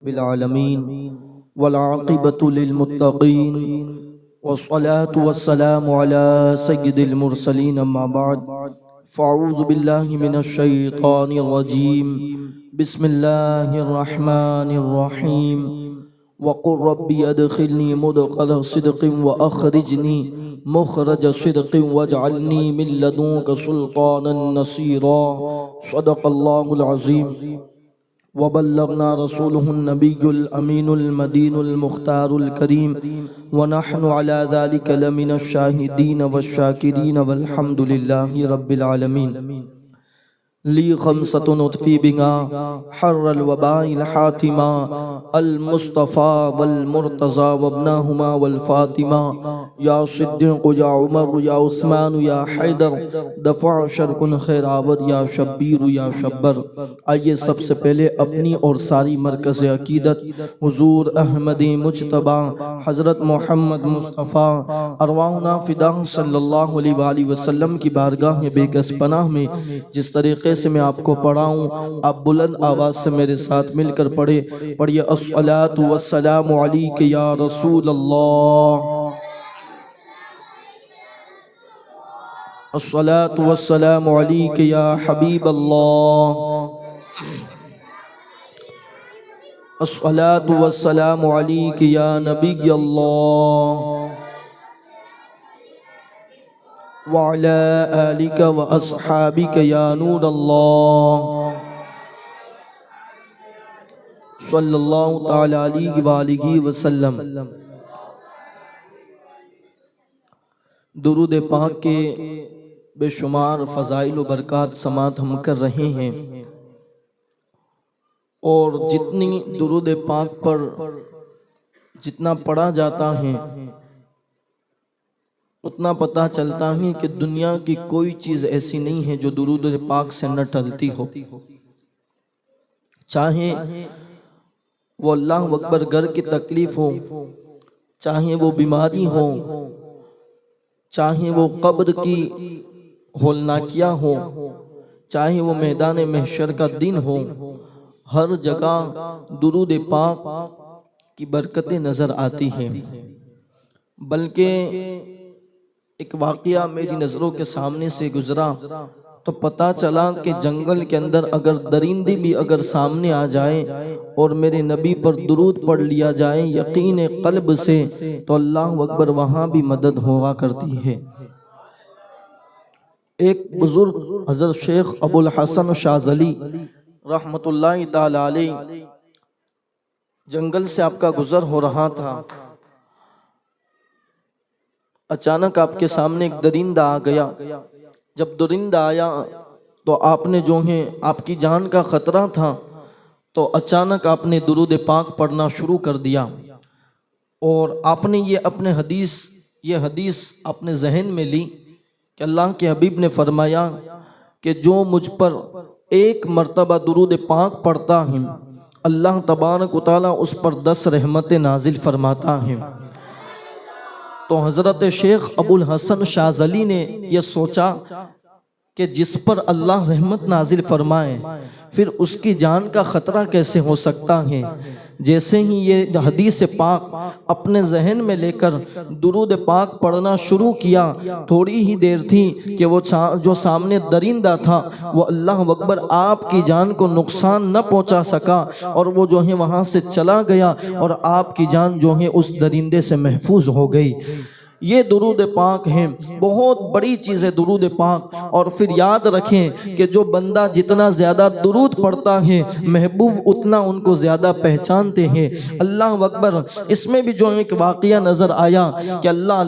بالعالمين والعاقبة للمتقين والصلاة والسلام على سيد المرسلين أما بعد فأعوذ بالله من الشيطان الرجيم بسم الله الرحمن الرحيم وقل ربي أدخلني مدخل صدق وأخرجني مخرج صدق واجعلني من لدنك سلطانا نصيرا صدق الله العظيم وبلغنا رسوله النبي الأمين المدين المختار الكريم ونحن على ذلك لمن الشاهدين والشاكرين والحمد لله رب العالمين لي خمسة نطفي بها حر الوباء الحاتمة المصطفى والمرتضى وابناهما والفاطمة يا صديق يا عمر يا عثمان يا حیدر دفع شرکن خیر آور یا شبیر یا شبر. آئیے سب سے پہلے اپنی اور ساری مرکز عقیدت حضور احمد مجتبی حضرت محمد مصطفیٰ ارواحنا فدا صلی اللہ علیہ وآلہ وسلم کی بارگاہ بے کس پناہ میں جس طریقے سے میں آپ کو پڑھاؤں آپ بلند آواز سے میرے ساتھ مل کر پڑھیے الصلاة والسلام علیک یا رسول اللہ، الصلاة والسلام علیک یا حبیب اللہ، الصلاة والسلام علیک یا نبی اللہ وعلى آلك وأصحابك يا نور الله صلی اللہ تعالی علیہ وآلہ وسلم. درود پاک کے بے شمار فضائل و برکات سماعت ہم کر رہے ہیں، اور جتنی درود پاک پر جتنا پڑھا جاتا ہے اتنا پتہ چلتا ہے کہ دنیا کی کوئی چیز ایسی نہیں ہے جو درود پاک سے نہ ٹلتی ہو. چاہے وہ اللہ اکبر گھر کی تکلیف ہو، چاہے وہ بیماری ہو، چاہے وہ قبر کی ہولناکیاں ہو، چاہے وہ میدان محشر کا دن ہو، ہر جگہ درود پاک کی برکتیں نظر آتی ہیں. بلکہ ایک واقعہ میری نظروں کے سامنے سے گزرا تو پتہ چلا کہ جنگل کے اندر اگر درندے بھی اگر سامنے آ جائے اور میرے نبی پر درود پڑھ لیا جائے یقین قلب سے تو اللہ اکبر وہاں بھی مدد ہوا کرتی ہے. ایک بزرگ حضرت شیخ ابو الحسن شاذلی رحمت اللہ تعالی علیہ جنگل سے آپ کا گزر ہو رہا تھا. اچانک آپ کے سامنے ایک درندہ آ گیا. جب درندہ آیا تو آپ نے جو ہے آپ کی جان کا خطرہ تھا تو اچانک آپ نے درود پاک پڑھنا شروع کر دیا، اور آپ نے یہ حدیث اپنے ذہن میں لی کہ اللہ کے حبیب نے فرمایا کہ جو مجھ پر ایک مرتبہ درود پاک پڑھتا ہے اللہ تبارک و تعالیٰ اس پر 10 رحمتیں نازل فرماتا ہے. تو حضرت شیخ ابو الحسن شاذلی نے یہ سوچا کہ جس پر اللہ رحمت نازل فرمائے پھر اس کی جان کا خطرہ کیسے ہو سکتا ہے. جیسے ہی یہ حدیث پاک اپنے ذہن میں لے کر درود پاک پڑھنا شروع کیا، تھوڑی ہی دیر تھی کہ وہ جو سامنے درندہ تھا وہ اللہ اکبر آپ کی جان کو نقصان نہ پہنچا سکا، اور وہ جو ہے وہاں سے چلا گیا اور آپ کی جان جو ہے اس درندے سے محفوظ ہو گئی. یہ درود پاک ہے، بہت بڑی چیز ہے درود پاک. اور پھر یاد رکھیں کہ جو بندہ جتنا زیادہ درود پڑھتا ہے محبوب اتنا ان کو زیادہ پہچانتے ہیں. اللہ اکبر. اس میں بھی جو ایک واقعہ نظر آیا کہ اللہ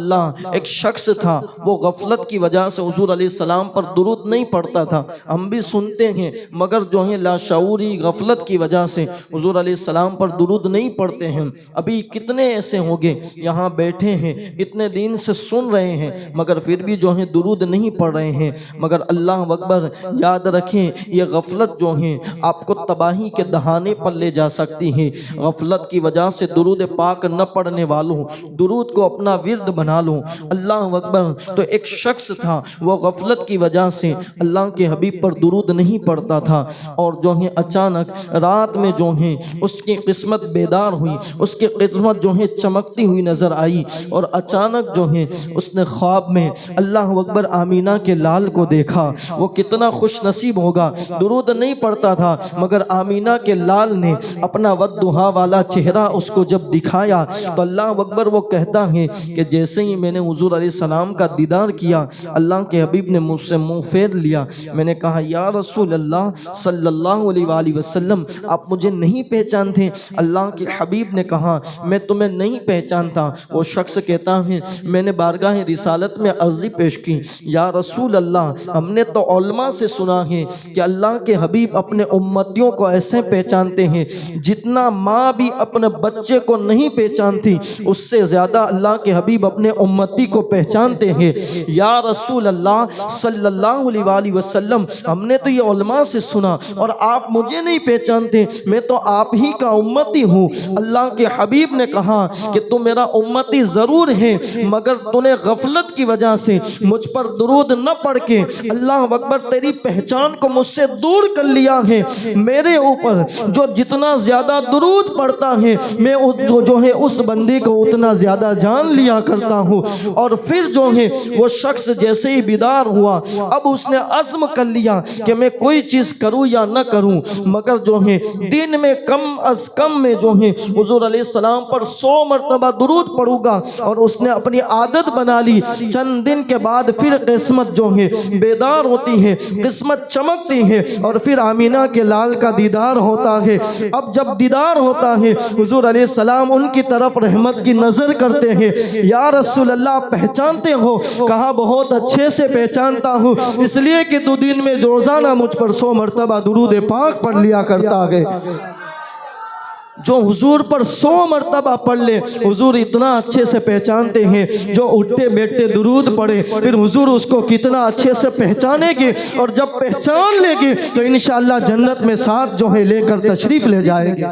ایک شخص تھا، وہ غفلت کی وجہ سے حضور علیہ السلام پر درود نہیں پڑھتا تھا. ہم بھی سنتے ہیں مگر جو ہے لاشعوری غفلت کی وجہ سے حضور علیہ السلام پر درود نہیں پڑھتے ہیں. ابھی کتنے ایسے ہوں گے یہاں بیٹھے ہیں اتنے دن دین سے سن رہے ہیں مگر پھر بھی جو ہیں درود نہیں پڑھ رہے ہیں، مگر اللہ اکبر یاد رکھیں یہ غفلت جو ہیں آپ کو تباہی کے دہانے پر لے جا سکتی ہے۔ غفلت کی وجہ سے درود پاک نہ پڑھنے والوں درود کو اپنا ورد بنا لو۔ اللہ اکبر۔ تو ایک شخص تھا وہ غفلت کی وجہ سے اللہ کے حبیب پر درود نہیں پڑھتا تھا، اور جو ہے اچانک رات میں جو ہے اس کی قسمت بیدار ہوئی، اس کی قسمت جو ہے چمکتی ہوئی نظر آئی، اور اچانک جو ہے اس نے خواب میں اللہ اکبر آمینہ کے لال کو دیکھا۔ وہ کتنا خوش نصیب ہوگا، درود نہیں پڑھتا تھا مگر آمینہ کے لال نے اپنا ودھا والا چہرہ اس کو جب دکھایا تو اللہ اکبر وہ کہتا ہے کہ جیسے ہی میں نے حضور علیہ السلام کا دیدار کیا، اللہ کے حبیب نے مجھ سے منہ پھیر لیا۔ میں نے کہا یا رسول اللہ صلی اللہ علیہ وآلہ وسلم آپ مجھے نہیں پہچانتے؟ اللہ کے حبیب نے کہا میں تمہیں نہیں پہچانتا۔ وہ شخص کہتا ہے میں نے بارگاہ رسالت میں عرضی پیش کی، یا رسول اللہ ہم نے تو علماء سے سنا ہے کہ اللہ کے حبیب اپنے امتیوں کو ایسے پہچانتے ہیں جتنا ماں بھی اپنے بچے کو نہیں پہچانتی، اس سے زیادہ اللہ کے حبیب اپنے امتی کو پہچانتے ہیں۔ یا رسول اللہ صلی اللہ علیہ وآلہ وسلم ہم نے تو یہ علماء سے سنا اور آپ مجھے نہیں پہچانتے، میں تو آپ ہی کا امتی ہوں۔ اللہ کے حبیب نے کہا کہ تو میرا امتی ضرور ہے مگر تو نے غفلت کی وجہ سے مجھ پر درود نہ پڑھ کے اللہ اکبر تیری پہچان کو مجھ سے دور کر لیا ہے۔ میرے اوپر جو جتنا زیادہ درود پڑھتا ہے میں جو ہے اس بندے کو اتنا زیادہ جان لیا کرتا ہوں۔ اور پھر جو ہے وہ شخص جیسے ہی بیدار ہوا اب اس نے عزم کر لیا کہ میں کوئی چیز کروں یا نہ کروں مگر جو ہے دن میں کم از کم میں جو ہے حضور علیہ السلام پر 100 مرتبہ درود پڑھوں گا، اور اس نے اپنی عادت بنا لی۔ چند دن کے بعد پھر قسمت جو ہے بیدار ہوتی ہے، قسمت چمکتی ہے، اور پھر آمینہ کے لال کا دیدار ہوتا ہے۔ اب جب دیدار ہوتا ہے حضور علیہ السلام ان کی طرف رحمت کی نظر کرتے ہیں، یا رسول اللہ پہچانتے ہو؟ کہا بہت اچھے سے پہچانتا ہوں، اس لیے کہ تو دن میں روزانہ مجھ پر 100 مرتبہ درود پاک پڑھ لیا کرتا ہے۔ جو حضور پر 100 مرتبہ پڑھ لے حضور اتنا اچھے سے پہچانتے ہیں، جو اٹھتے بیٹھتے درود پڑھے پھر حضور اس کو کتنا اچھے سے پہچانے گے، اور جب پہچان لے گے تو انشاءاللہ جنت میں ساتھ جو ہے لے کر تشریف لے جائیں گے۔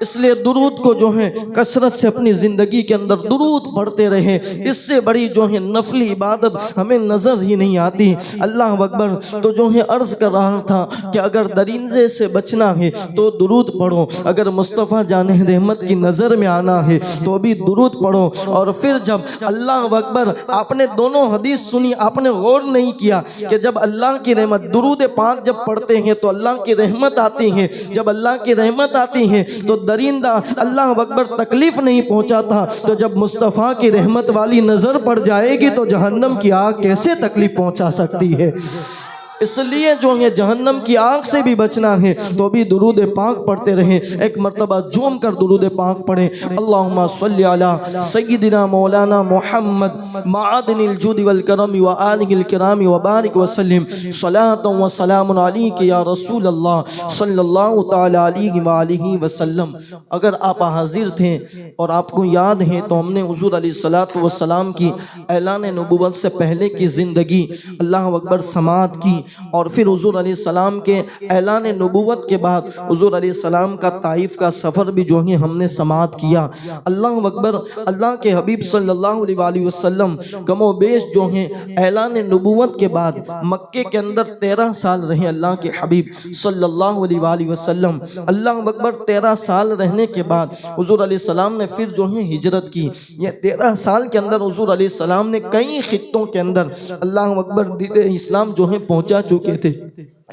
اس لیے درود کو جو ہے کثرت سے اپنی زندگی کے اندر درود پڑھتے رہے، اس سے بڑی جو ہے نفلی عبادت ہمیں نظر ہی نہیں آتی۔ اللہ اکبر۔ تو جو ہے عرض کر رہا تھا کہ اگر درندے سے بچنا ہے تو درود پڑھو، اگر مصطفیٰ جان رحمت کی نظر میں آنا ہے تو بھی درود پڑھو۔ اور پھر جب اللہ اکبر آپ نے دونوں حدیث سنی، آپ نے غور نہیں کیا کہ جب اللہ کی رحمت درود پاک جب پڑھتے ہیں تو اللہ کی رحمت آتی ہے، جب اللہ کی رحمت آتی ہے تو درندہ اللہ اکبر تکلیف نہیں پہنچاتا، تو جب مصطفیٰ کی رحمت والی نظر پڑ جائے گی تو جہنم کی آگ کیسے تکلیف پہنچا سکتی ہے؟ اس لیے جو ہے جہنم کی آگ سے بھی بچنا ہے تو بھی درود پاک پڑھتے رہیں۔ ایک مرتبہ جھوم کر درود پاک پڑھیں۔ اللہم صلی علی سیدنا مولانا محمد معدن الجود والکرم وآلہ الکرام وبارک وسلم صلاۃ و سلام علیک یا رسول اللہ صلی اللہ تعالی علیہ وآلہ وسلم۔ اگر آپ حاضر تھے اور آپ کو یاد ہے تو ہم نے حضور علیہ السلام کی اعلان نبوت سے پہلے کی زندگی اللہ اکبر سماعت کی، اور پھر حضور علیہ السلام کے اعلان نبوت کے بعد حضور علیہ السلام کا طائف کا سفر بھی جو ہے ہم نے سماعت کیا۔ اللہ اکبر۔ اللہ کے حبیب صلی اللہ علیہ وآلہ وسلم کم و بیش جو ہیں اعلان نبوت کے بعد مکے کے اندر 13 سال رہے اللہ کے حبیب صلی اللہ علیہ وآلہ وسلم۔ اللہ اکبر 13 سال رہنے کے بعد حضور علیہ السلام نے پھر جو ہے ہجرت کی۔ یہ 13 سال کے اندر حضور علیہ السلام نے کئی خطوں کے اندر اللہ اکبر دین اسلام جو ہے پہنچا چکے تھے۔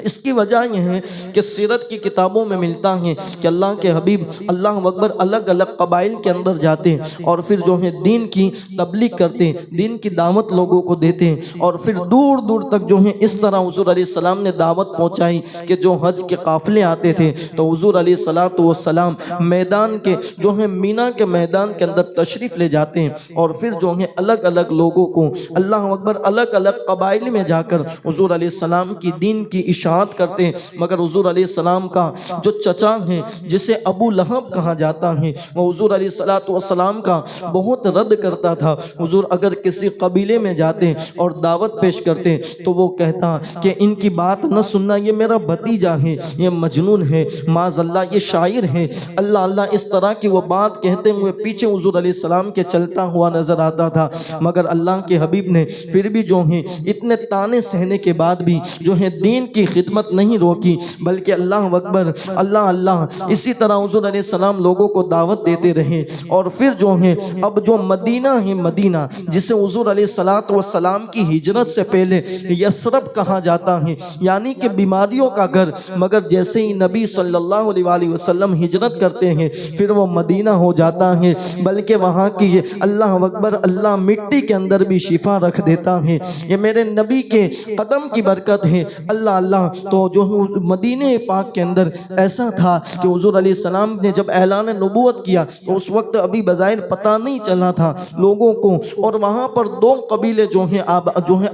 اس کی وجہ یہ ہے کہ سیرت کی کتابوں میں ملتا ہے کہ اللہ کے حبیب اللہ اکبر الگ الگ قبائل کے اندر جاتے اور پھر جو ہے دین کی تبلیغ کرتے، دین کی دعوت لوگوں کو دیتے، اور پھر دور دور تک جو ہے اس طرح حضور علیہ السلام نے دعوت پہنچائی کہ جو حج کے قافلے آتے تھے تو حضور علیہ السلام میدان کے جو ہے مینا کے میدان کے اندر تشریف لے جاتے ہیں، اور پھر جو ہے الگ الگ لوگوں کو اللہ اکبر الگ الگ قبائل میں جا کر حضور علیہ السلام کی دین کی اشاعت اشاعت کرتے ہیں، مگر حضور علیہ السلام کا جو چچا ہیں جسے ابو لہب کہا جاتا ہے، وہ حضور علیہ السلام کا بہت رد کرتا تھا۔ حضور اگر کسی قبیلے میں جاتے اور دعوت پیش کرتے تو وہ کہتا کہ ان کی بات نہ سننا، یہ میرا بھتیجا ہے، یہ مجنون ہے، معاذ اللہ یہ شاعر ہے، اللہ اللہ اس طرح کی وہ بات کہتے ہوئے پیچھے حضور علیہ السلام کے چلتا ہوا نظر آتا تھا۔ مگر اللہ کے حبیب نے پھر بھی جو ہیں اتنے تانے سہنے کے بعد بھی جو ہے دین کی خدمت نہیں روکی، بلکہ اللہ اکبر اللہ اللہ اسی طرح حضور علیہ السلام لوگوں کو دعوت دیتے رہے۔ اور پھر جو ہے اب جو مدینہ ہے، مدینہ جسے حضور علیہ السلام کی ہجرت سے پہلے یثرب کہا جاتا ہے، یعنی کہ بیماریوں کا گھر، مگر جیسے ہی نبی صلی اللہ علیہ وسلم ہجرت کرتے ہیں پھر وہ مدینہ ہو جاتا ہے، بلکہ وہاں کی اللہ اکبر اللہ مٹی کے اندر بھی شفا رکھ دیتا ہے۔ یہ میرے نبی کے قدم کی برکت ہے، اللہ اللہ۔ تو جو مدینہ پاک کے اندر ایسا تھا کہ حضور علیہ السلام نے جب اعلان نبوت کیا تو اس وقت ابھی بظاہر پتہ نہیں چلا تھا لوگوں کو، اور وہاں پر دو قبیلے جو ہیں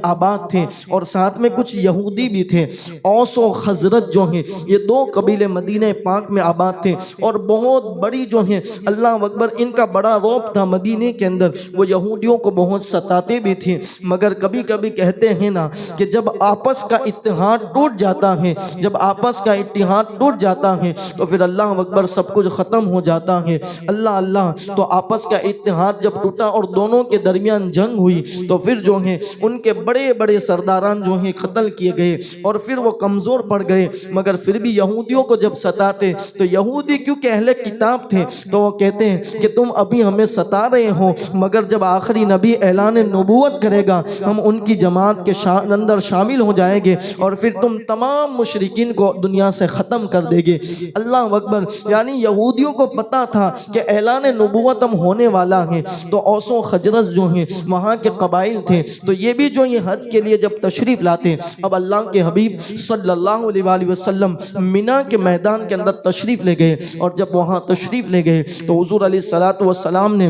آباد تھے، اور ساتھ میں کچھ یہودی بھی تھے، اوس و خزرج جو ہیں یہ دو قبیلے مدینہ پاک میں آباد تھے، اور بہت بڑی جو ہیں اللہ اکبر ان کا بڑا رعب تھا مدینہ کے اندر، وہ یہودیوں کو بہت ستاتے بھی تھے۔ مگر کبھی کبھی کہتے ہیں نا کہ جب آپس کا اتحاد ٹوٹ جاتا ہے، جب آپس کا اتحاد ٹوٹ جاتا ہے تو پھر اللہ اکبر سب کچھ ختم ہو جاتا ہے، اللہ اللہ۔ تو آپس کا اتحاد جب ٹوٹا اور دونوں کے درمیان جنگ ہوئی تو پھر جو ہیں ان کے بڑے بڑے سرداران جو ہیں قتل کیے گئے، اور پھر وہ کمزور پڑ گئے۔ مگر پھر بھی یہودیوں کو جب ستاتے تو یہودی کیونکہ اہل کتاب تھے تو وہ کہتے ہیں کہ تم ابھی ہمیں ستا رہے ہو، مگر جب آخری نبی اعلان نبوت کرے گا ہم ان کی جماعت کے اندر شامل ہو جائیں گے، اور پھر تم تمام مشرکین کو دنیا سے ختم کر دے گے، اللہ اکبر۔ یعنی یہودیوں کو پتا تھا کہ اعلان نبوت ہم ہونے والا ہے۔ تو اوس و خزرج جو ہیں وہاں کے قبائل تھے، تو یہ بھی جو یہ حج کے لیے جب تشریف لاتے، اب اللہ کے حبیب صلی اللہ علیہ وسلم مینا کے میدان کے اندر تشریف لے گئے، اور جب وہاں تشریف لے گئے تو حضور علیہ السلام نے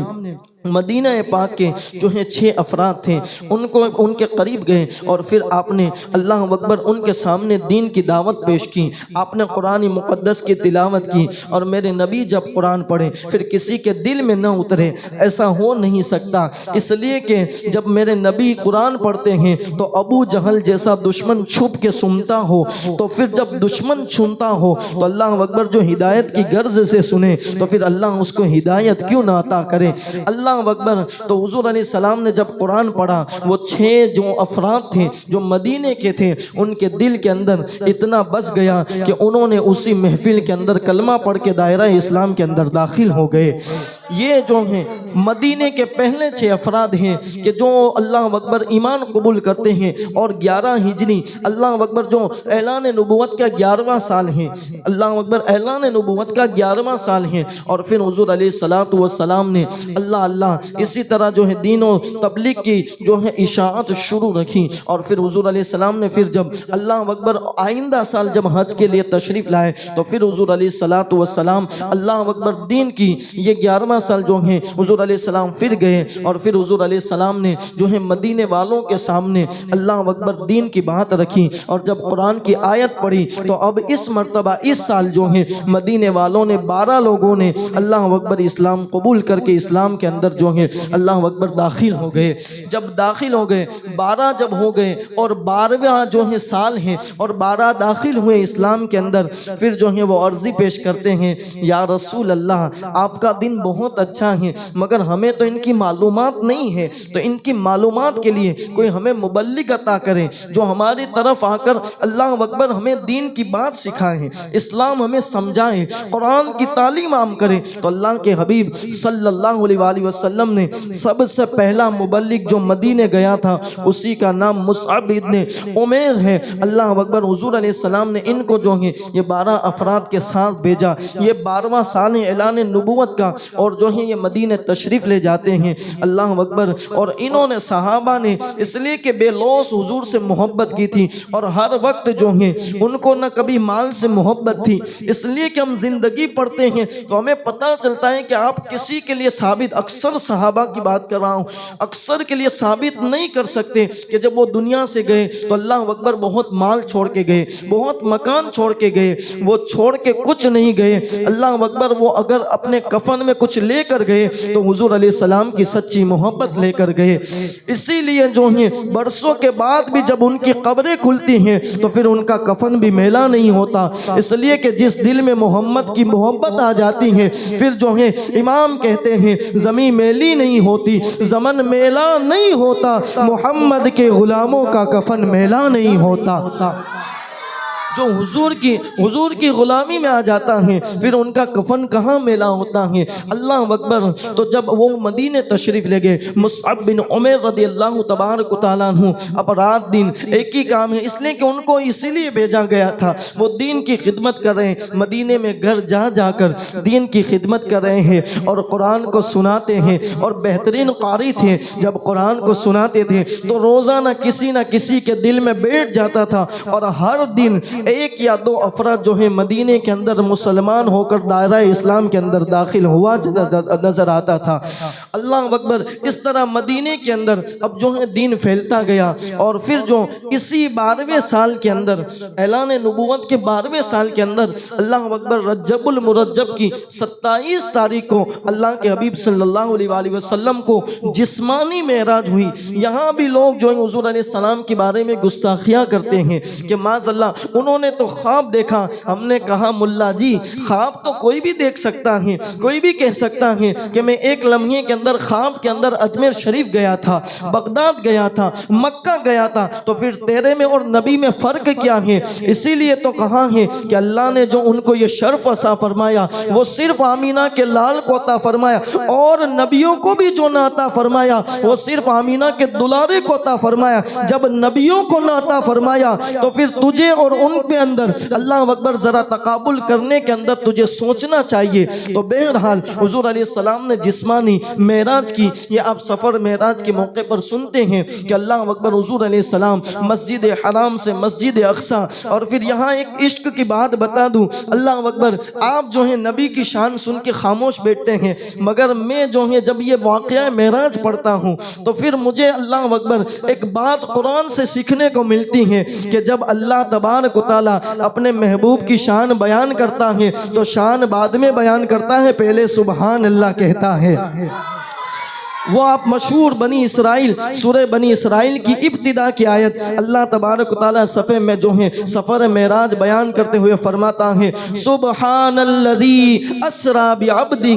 مدینہ پاک کے جو ہیں 6 افراد تھے ان کے قریب گئے، اور پھر آپ نے اللہ اکبر ان کے سامنے دین کی دعوت پیش کی، آپ نے قرآن مقدس کی تلاوت کی۔ اور میرے نبی جب قرآن پڑھے پھر کسی کے دل میں نہ اترے، ایسا ہو نہیں سکتا، اس لیے کہ جب میرے نبی قرآن پڑھتے ہیں تو ابو جہل جیسا دشمن چھپ کے سنتا ہو، تو پھر جب دشمن سنتا ہو تو اللہ اکبر جو ہدایت کی غرض سے سنے تو پھر اللہ اس کو ہدایت کیوں نہ عطا کرے، اللہ اکبر۔ تو حضور علیہ السلام نے جب قرآن پڑھا وہ 6 جو افراد تھے جو مدینے کے تھے ان کے دل کے اندر اتنا بس گیا کہ انہوں نے اسی محفل کے اندر کلمہ پڑھ کے دائرہ اسلام کے اندر داخل ہو گئے۔ یہ جو ہیں مدینے کے پہلے 6 افراد ہیں کہ جو اللہ اکبر ایمان قبول کرتے ہیں، اور 11 ہجری اللہ اکبر جو اعلان نبوت کا 11واں سال ہے، اللہ اکبر اعلان نبوت کا 11واں سال ہے، اور پھر حضور علیہ السلام نے اللہ اللہ اسی طرح جو ہے دین و تبلیغ کی جو ہے اشاعت شروع رکھی۔ اور پھر حضور علیہ السلام نے پھر جب اللہ اکبر آئندہ سال جب حج کے لیے تشریف لائے تو پھر حضور علیہ السلام اللہ اکبر دین کی یہ 11واں سال جو ہے حضور علیہ السلام پھر گئے، اور پھر حضور علیہ السلام نے جو ہے مدینے والوں کے سامنے اللہ اکبر دین کی بات رکھی، اور جب قرآن کی آیت پڑھی تو اب اس مرتبہ اس سال جو ہے مدینے والوں نے 12 لوگوں نے اللہ اکبر اسلام قبول کر کے اسلام کے اندر جو ہے اللہ اکبر داخل ہو گئے۔ جب داخل ہو گئے 12 جب ہو گئے اور 12واں جو ہے سال ہے اور 12 داخل ہوئے اسلام کے اندر، پھر جو ہے وہ عرضی پیش کرتے ہیں یا رسول اللہ آپ کا دن بہت اچھا ہے، مگر ہمیں تو ان کی معلومات نہیں ہے، تو ان کی معلومات کے لیے کوئی ہمیں مبلغ عطا کرے جو ہماری طرف آ کر اللہ اکبر ہمیں دین کی بات سکھائے، اسلام ہمیں سمجھائے، قرآن کی تعلیم عام کرے۔ تو اللہ کے حبیب صلی اللہ علیہ وسلم نے سب سے پہلا مبلغ جو مدینے گیا تھا اسی کا نام مصعب ابن عمیر ہے، اللہ اکبر۔ حضور علیہ السلام نے ان کو جو ہے یہ 12 افراد کے ساتھ بھیجا، یہ 12واں سال اعلان نبوت کا، اور جو ہے یہ مدینے تشریف لے جاتے ہیں، اللہ اکبر۔ اور انہوں نے صحابہ نے اس لیے کہ بے لوث حضور سے محبت کی تھی، اور ہر وقت جو ہے ان کو نہ کبھی مال سے محبت تھی، اس لیے کہ ہم زندگی پڑھتے ہیں تو ہمیں پتہ چلتا ہے کہ آپ کسی کے لیے ثابت، اکثر صحابہ کی بات کر رہا ہوں، اکثر کے لیے ثابت نہیں کر سکتے کہ جب وہ دنیا سے گئے تو اللہ اکبر بہت مال چھوڑ کے گئے، بہت مکان چھوڑ کے گئے، وہ چھوڑ کے کچھ نہیں گئے، اللہ اکبر۔ وہ اگر اپنے کفن میں کچھ لے کر گئے تو حضور علیہ السلام کی سچی محبت لے کر گئے، اسی لیے جو ہے برسوں کے بعد بھی جب ان کی قبریں کھلتی ہیں تو پھر ان کا کفن بھی میلا نہیں ہوتا، اس لیے کہ جس دل میں محمد کی محبت آ جاتی ہے پھر جو ہے امام کہتے ہیں زمین میلی نہیں ہوتی، زمن میلا نہیں ہوتا، محمد کے غلاموں کا کفن میلا نہیں ہوتا۔ جو حضور کی غلامی میں آ جاتا ہے پھر ان کا کفن کہاں میلا ہوتا ہے، اللہ اکبر۔ تو جب وہ مدینہ تشریف لے گئے، مصعب بن عمیر رضی اللہ تبارک و تعالیٰ عنہ اب رات دن ایک ہی کام ہے، اس لیے کہ ان کو اسی لیے بھیجا گیا تھا، وہ دین کی خدمت کر رہے ہیں، مدینے میں گھر جا جا کر دین کی خدمت کر رہے ہیں اور قرآن کو سناتے ہیں، اور بہترین قاری تھے، جب قرآن کو سناتے تھے تو روزانہ کسی نہ کسی کے دل میں بیٹھ جاتا تھا، اور ہر دن ایک یا دو افراد جو ہے مدینے کے اندر مسلمان ہو کر دائرہ اسلام کے اندر داخل ہوا نظر آتا تھا، اللہ اکبر۔ اس طرح مدینے کے اندر اب جو ہے دین پھیلتا گیا، اور پھر جو اسی 12ویں سال کے اندر، اعلان نبوت کے 12ویں سال کے اندر، اللہ اکبر، رجب المرجب کی 27 تاریخ کو اللہ کے حبیب صلی اللہ علیہ وآلہ وسلم کو جسمانی معراج ہوئی۔ یہاں بھی لوگ جو ہیں حضور علیہ السلام کے بارے میں گستاخیاں کرتے ہیں کہ معاذ اللہ انہوں نے تو خواب دیکھا، ہم نے کہا ملا جی خواب تو کوئی بھی دیکھ سکتا ہے، کوئی بھی کہہ سکتا ہے کہ میں ایک لمحے کے اندر خواب کے اندر اجمیر شریف گیا تھا، بغداد گیا تھا، مکہ گیا تھا، تو پھر تیرے میں اور نبی میں فرق کیا ہے؟ اسی لیے تو کہا ہے کہ اللہ نے جو ان کو یہ شرف عطا فرمایا وہ صرف آمینہ کے لال کو عطا فرمایا، اور نبیوں کو بھی جو نہ عطا فرمایا وہ صرف آمینہ کے دلارے کو عطا فرمایا۔ جب نبیوں کو نہ عطا فرمایا تو پھر تجھے اور ان پہ اندر اللہ اکبر ذرا تقابل کرنے کے اندر تجھے سوچنا چاہیے۔ تو بہرحال حضور علیہ السلام نے جسمانی معراج کی، یہ آپ سفر معراج کے موقع پر سنتے ہیں کہ اللہ اکبر حضور علیہ السلام مسجد حرام سے مسجد اقصی، اور پھر یہاں ایک عشق کی بات بتا دوں، اللہ اکبر، آپ جو ہیں نبی کی شان سن کے خاموش بیٹھتے ہیں، مگر میں جو ہے جب یہ واقعہ معراج پڑھتا ہوں تو پھر مجھے اللہ اکبر ایک بات قرآن سے سیکھنے کو ملتی ہے کہ جب اللہ تبارک و تعالیٰ اپنے محبوب کی شان بیان کرتا ہے تو شان بعد میں بیان کرتا ہے، پہلے سبحان اللہ کہتا ہے۔ وہ آپ مشہور بنی اسرائیل، سورہ بنی اسرائیل کی ابتدا کی آیت اللہ تبارک و تعالیٰ صفحے میں جو ہے سفر معراج بیان کرتے ہوئے فرماتا ہے سبحان الذی اسریٰ بعبدہ،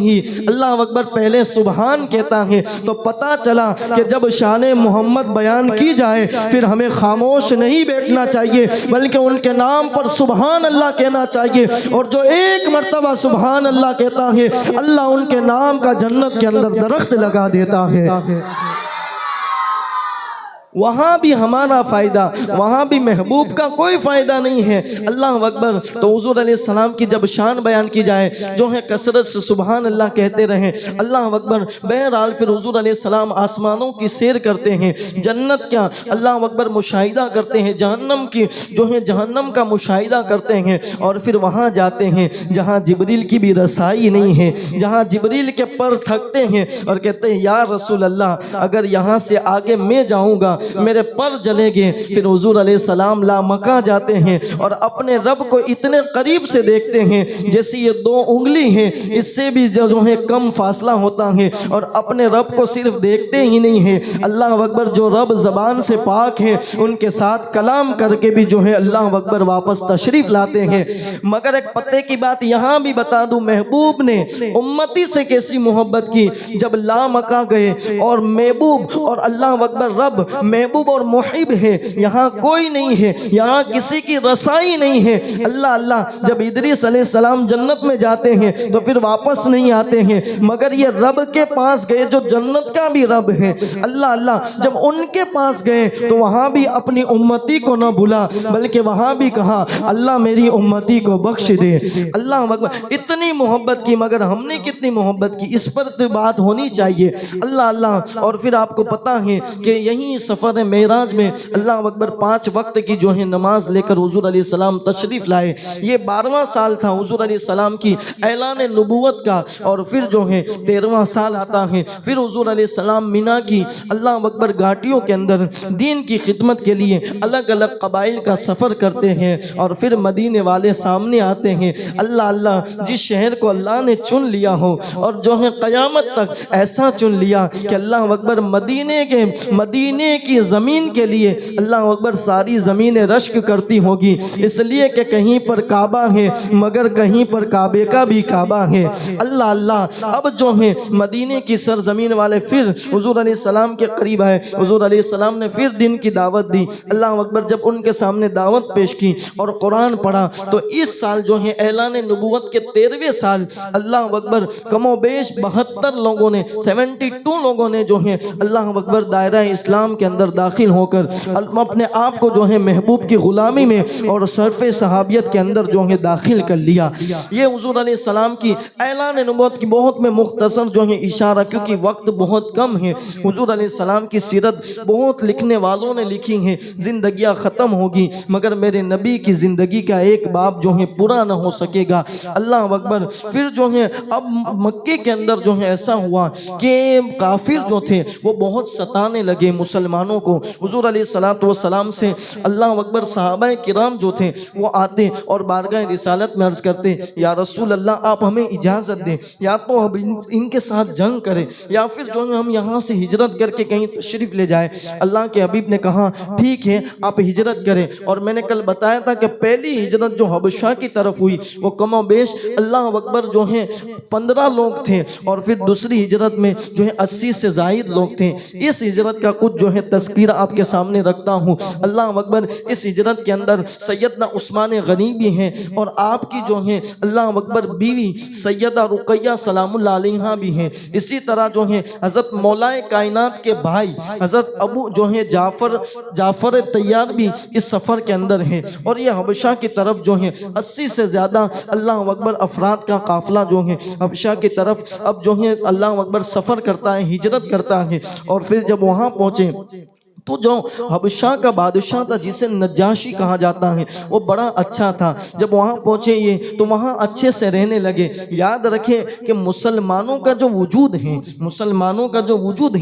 اللہ اکبر، پہلے سبحان کہتا ہے تو پتہ چلا کہ جب شان محمد بیان کی جائے پھر ہمیں خاموش نہیں بیٹھنا چاہیے بلکہ ان کے نام پر سبحان اللہ کہنا چاہیے، اور جو ایک مرتبہ سبحان اللہ کہتا ہے اللہ ان کے نام کا جنت کے اندر درخت لگا دیتا ہے۔ وہاں بھی ہمارا فائدہ، وہاں بھی محبوب کا کوئی فائدہ نہیں ہے، اللہ اکبر۔ تو حضور علیہ السلام کی جب شان بیان کی جائے جو ہے کثرت سے سبحان اللہ کہتے رہیں، اللہ اکبر۔ بہرحال پھر حضور علیہ السلام آسمانوں کی سیر کرتے ہیں، جنت کیا اللہ اکبر مشاہدہ کرتے ہیں، جہنم کی جو ہے جہنم کا مشاہدہ کرتے ہیں، اور پھر وہاں جاتے ہیں جہاں جبریل کی بھی رسائی نہیں ہے، جہاں جبریل کے پر تھکتے ہیں اور کہتے ہیں یا رسول اللہ اگر یہاں سے آگے میں جاؤں گا میرے پر جلیں گے۔ پھر حضور علیہ السلام لامکہ جاتے ہیں اور اپنے رب کو اتنے قریب سے دیکھتے ہیں جیسے یہ 2 انگلی ہیں، اس سے بھی جو ہے کم فاصلہ ہوتا ہے، اور اپنے رب کو صرف دیکھتے ہی نہیں ہیں، اللہ اکبر، جو رب زبان سے پاک ہے ان کے ساتھ کلام کر کے بھی جو ہے اللہ اکبر واپس تشریف لاتے ہیں۔ مگر ایک پتے کی بات یہاں بھی بتا دوں، محبوب نے امتی سے کیسی محبت کی، جب لامکہ گئے اور محبوب اور اللہ اکبر رب محبوب اور محب ہے، یہاں کوئی نہیں ہے، یہاں کسی کی رسائی نہیں ہے۔ اللہ اللہ، جب ادریس علیہ السلام جنت میں جاتے ہیں تو پھر واپس نہیں آتے ہیں، مگر یہ رب کے پاس گئے جو جنت کا بھی رب ہے۔ اللہ اللہ، جب ان کے پاس گئے تو وہاں بھی اپنی امتی کو نہ بھولا، بلکہ وہاں بھی کہا اللہ میری امتی کو بخش دے۔ اللہ اکبر، اتنی محبت کی، مگر ہم نے کتنی محبت کی، اس پر تو بات ہونی چاہیے۔ اللہ اللہ، اور پھر آپ کو پتہ ہے کہ یہی سفر معراج میں اللہ اکبر 5 وقت کی جو ہے نماز لے کر حضور علیہ السلام تشریف لائے۔ یہ 12واں سال تھا حضور علیہ السلام کی اعلان نبوت کا، اور پھر جو ہے 13واں سال آتا ہے، پھر حضور علیہ السلام مینا کی اللہ اکبر گھاٹیوں کے اندر دین کی خدمت کے لیے الگ الگ قبائل کا سفر کرتے ہیں، اور پھر مدینے والے سامنے آتے ہیں۔ اللہ اللہ، جس شہر کو اللہ نے چن لیا ہو اور جو ہے قیامت تک ایسا چن لیا کہ اللہ اکبر مدینے کی زمین کے لیے اللہ اکبر ساری زمینیں رشک کرتی ہوگی، اس لیے کہ کہیں پر کعبہ ہے مگر کہیں پر کعبے کا بھی کعبہ ہے۔ اللہ اللہ، اب جو ہے مدینے کی سرزمین والے پھر حضور علیہ السلام کے قریب آئے، حضور علیہ السلام نے پھر دین کی دعوت دی۔ اللہ اکبر، جب ان کے سامنے دعوت پیش کی اور قرآن پڑھا تو اس سال جو ہے اعلان نبوت کے 13ویں سال اللہ اکبر کم و بیش 72 لوگوں نے 72 لوگوں نے جو ہے اللہ اکبر دائرہ اسلام کے اندر داخل ہو کر اپنے آپ کو جو ہے محبوب کی غلامی میں اور صرف صحابیت کے اندر جو ہے داخل کر لیا۔ یہ حضور علیہ السلام کی اعلان نبوت کی بہت میں مختصر جو ہے اشارہ، کیونکہ وقت بہت کم ہے۔ حضور علیہ السلام کی سیرت بہت لکھنے والوں نے لکھی ہیں، زندگیاں ختم ہوگی، مگر میرے نبی کی زندگی کا ایک باب جو ہے پورا نہ ہو سکے گا۔ اللہ اکبر، پھر جو ہے اب مکے کے اندر جو ہے ایسا ہوا کہ کافر جو تھے وہ بہت ستانے لگے مسلمانوں کو۔ حضور علیہ السلام سے اللہ اکبر صحابہ کرام جو تھے وہ آتے اور بارگاہ رسالت میں عرض کرتے، یا رسول اللہ آپ ہمیں اجازت دیں، یا تو ہم ان کے ساتھ جنگ کریں یا پھر جو ہے ہم یہاں سے ہجرت کر کے کہیں تشریف لے جائیں۔ اللہ کے حبیب نے کہا ٹھیک ہے آپ ہجرت کریں، اور میں نے کل بتایا تھا کہ پہلی ہجرت جو حبشہ کی طرف ہوئی وہ کم و بیش اللہ اکبر جو ہے 15 لوگ تھے، اور پھر دوسری ہجرت میں جو ہے 80 سے زائد لوگ تھے۔ اس ہجرت کا کچھ جو ہے تذکرہ آپ کے سامنے رکھتا ہوں۔ اللہ اکبر، اس ہجرت کے اندر سیدنا عثمان غنی بھی ہیں، اور آپ کی جو ہے اللہ اکبر بیوی سیدہ رقیہ سلام اللہ علیہا بھی ہیں۔ اسی طرح جو ہے حضرت مولا کائنات کے بھائی حضرت ابو جو ہے جعفر طیار بھی اس سفر کے اندر ہیں، اور یہ حبشہ کی طرف جو ہے 80 سے زیادہ اللہ اکبر افراد کا قافلہ جو ہے حبشہ کی طرف اب جو ہے اللہ اکبر سفر کرتا ہے، ہجرت کرتا ہے۔ اور پھر جب وہاں پہنچے تو جو حبشہ کا بادشاہ تھا جسے نجاشی کہا جاتا ہے وہ بڑا اچھا تھا۔ جب وہاں پہنچے یہ تو وہاں اچھے سے رہنے لگے۔ یاد رکھیں کہ مسلمانوں کا جو وجود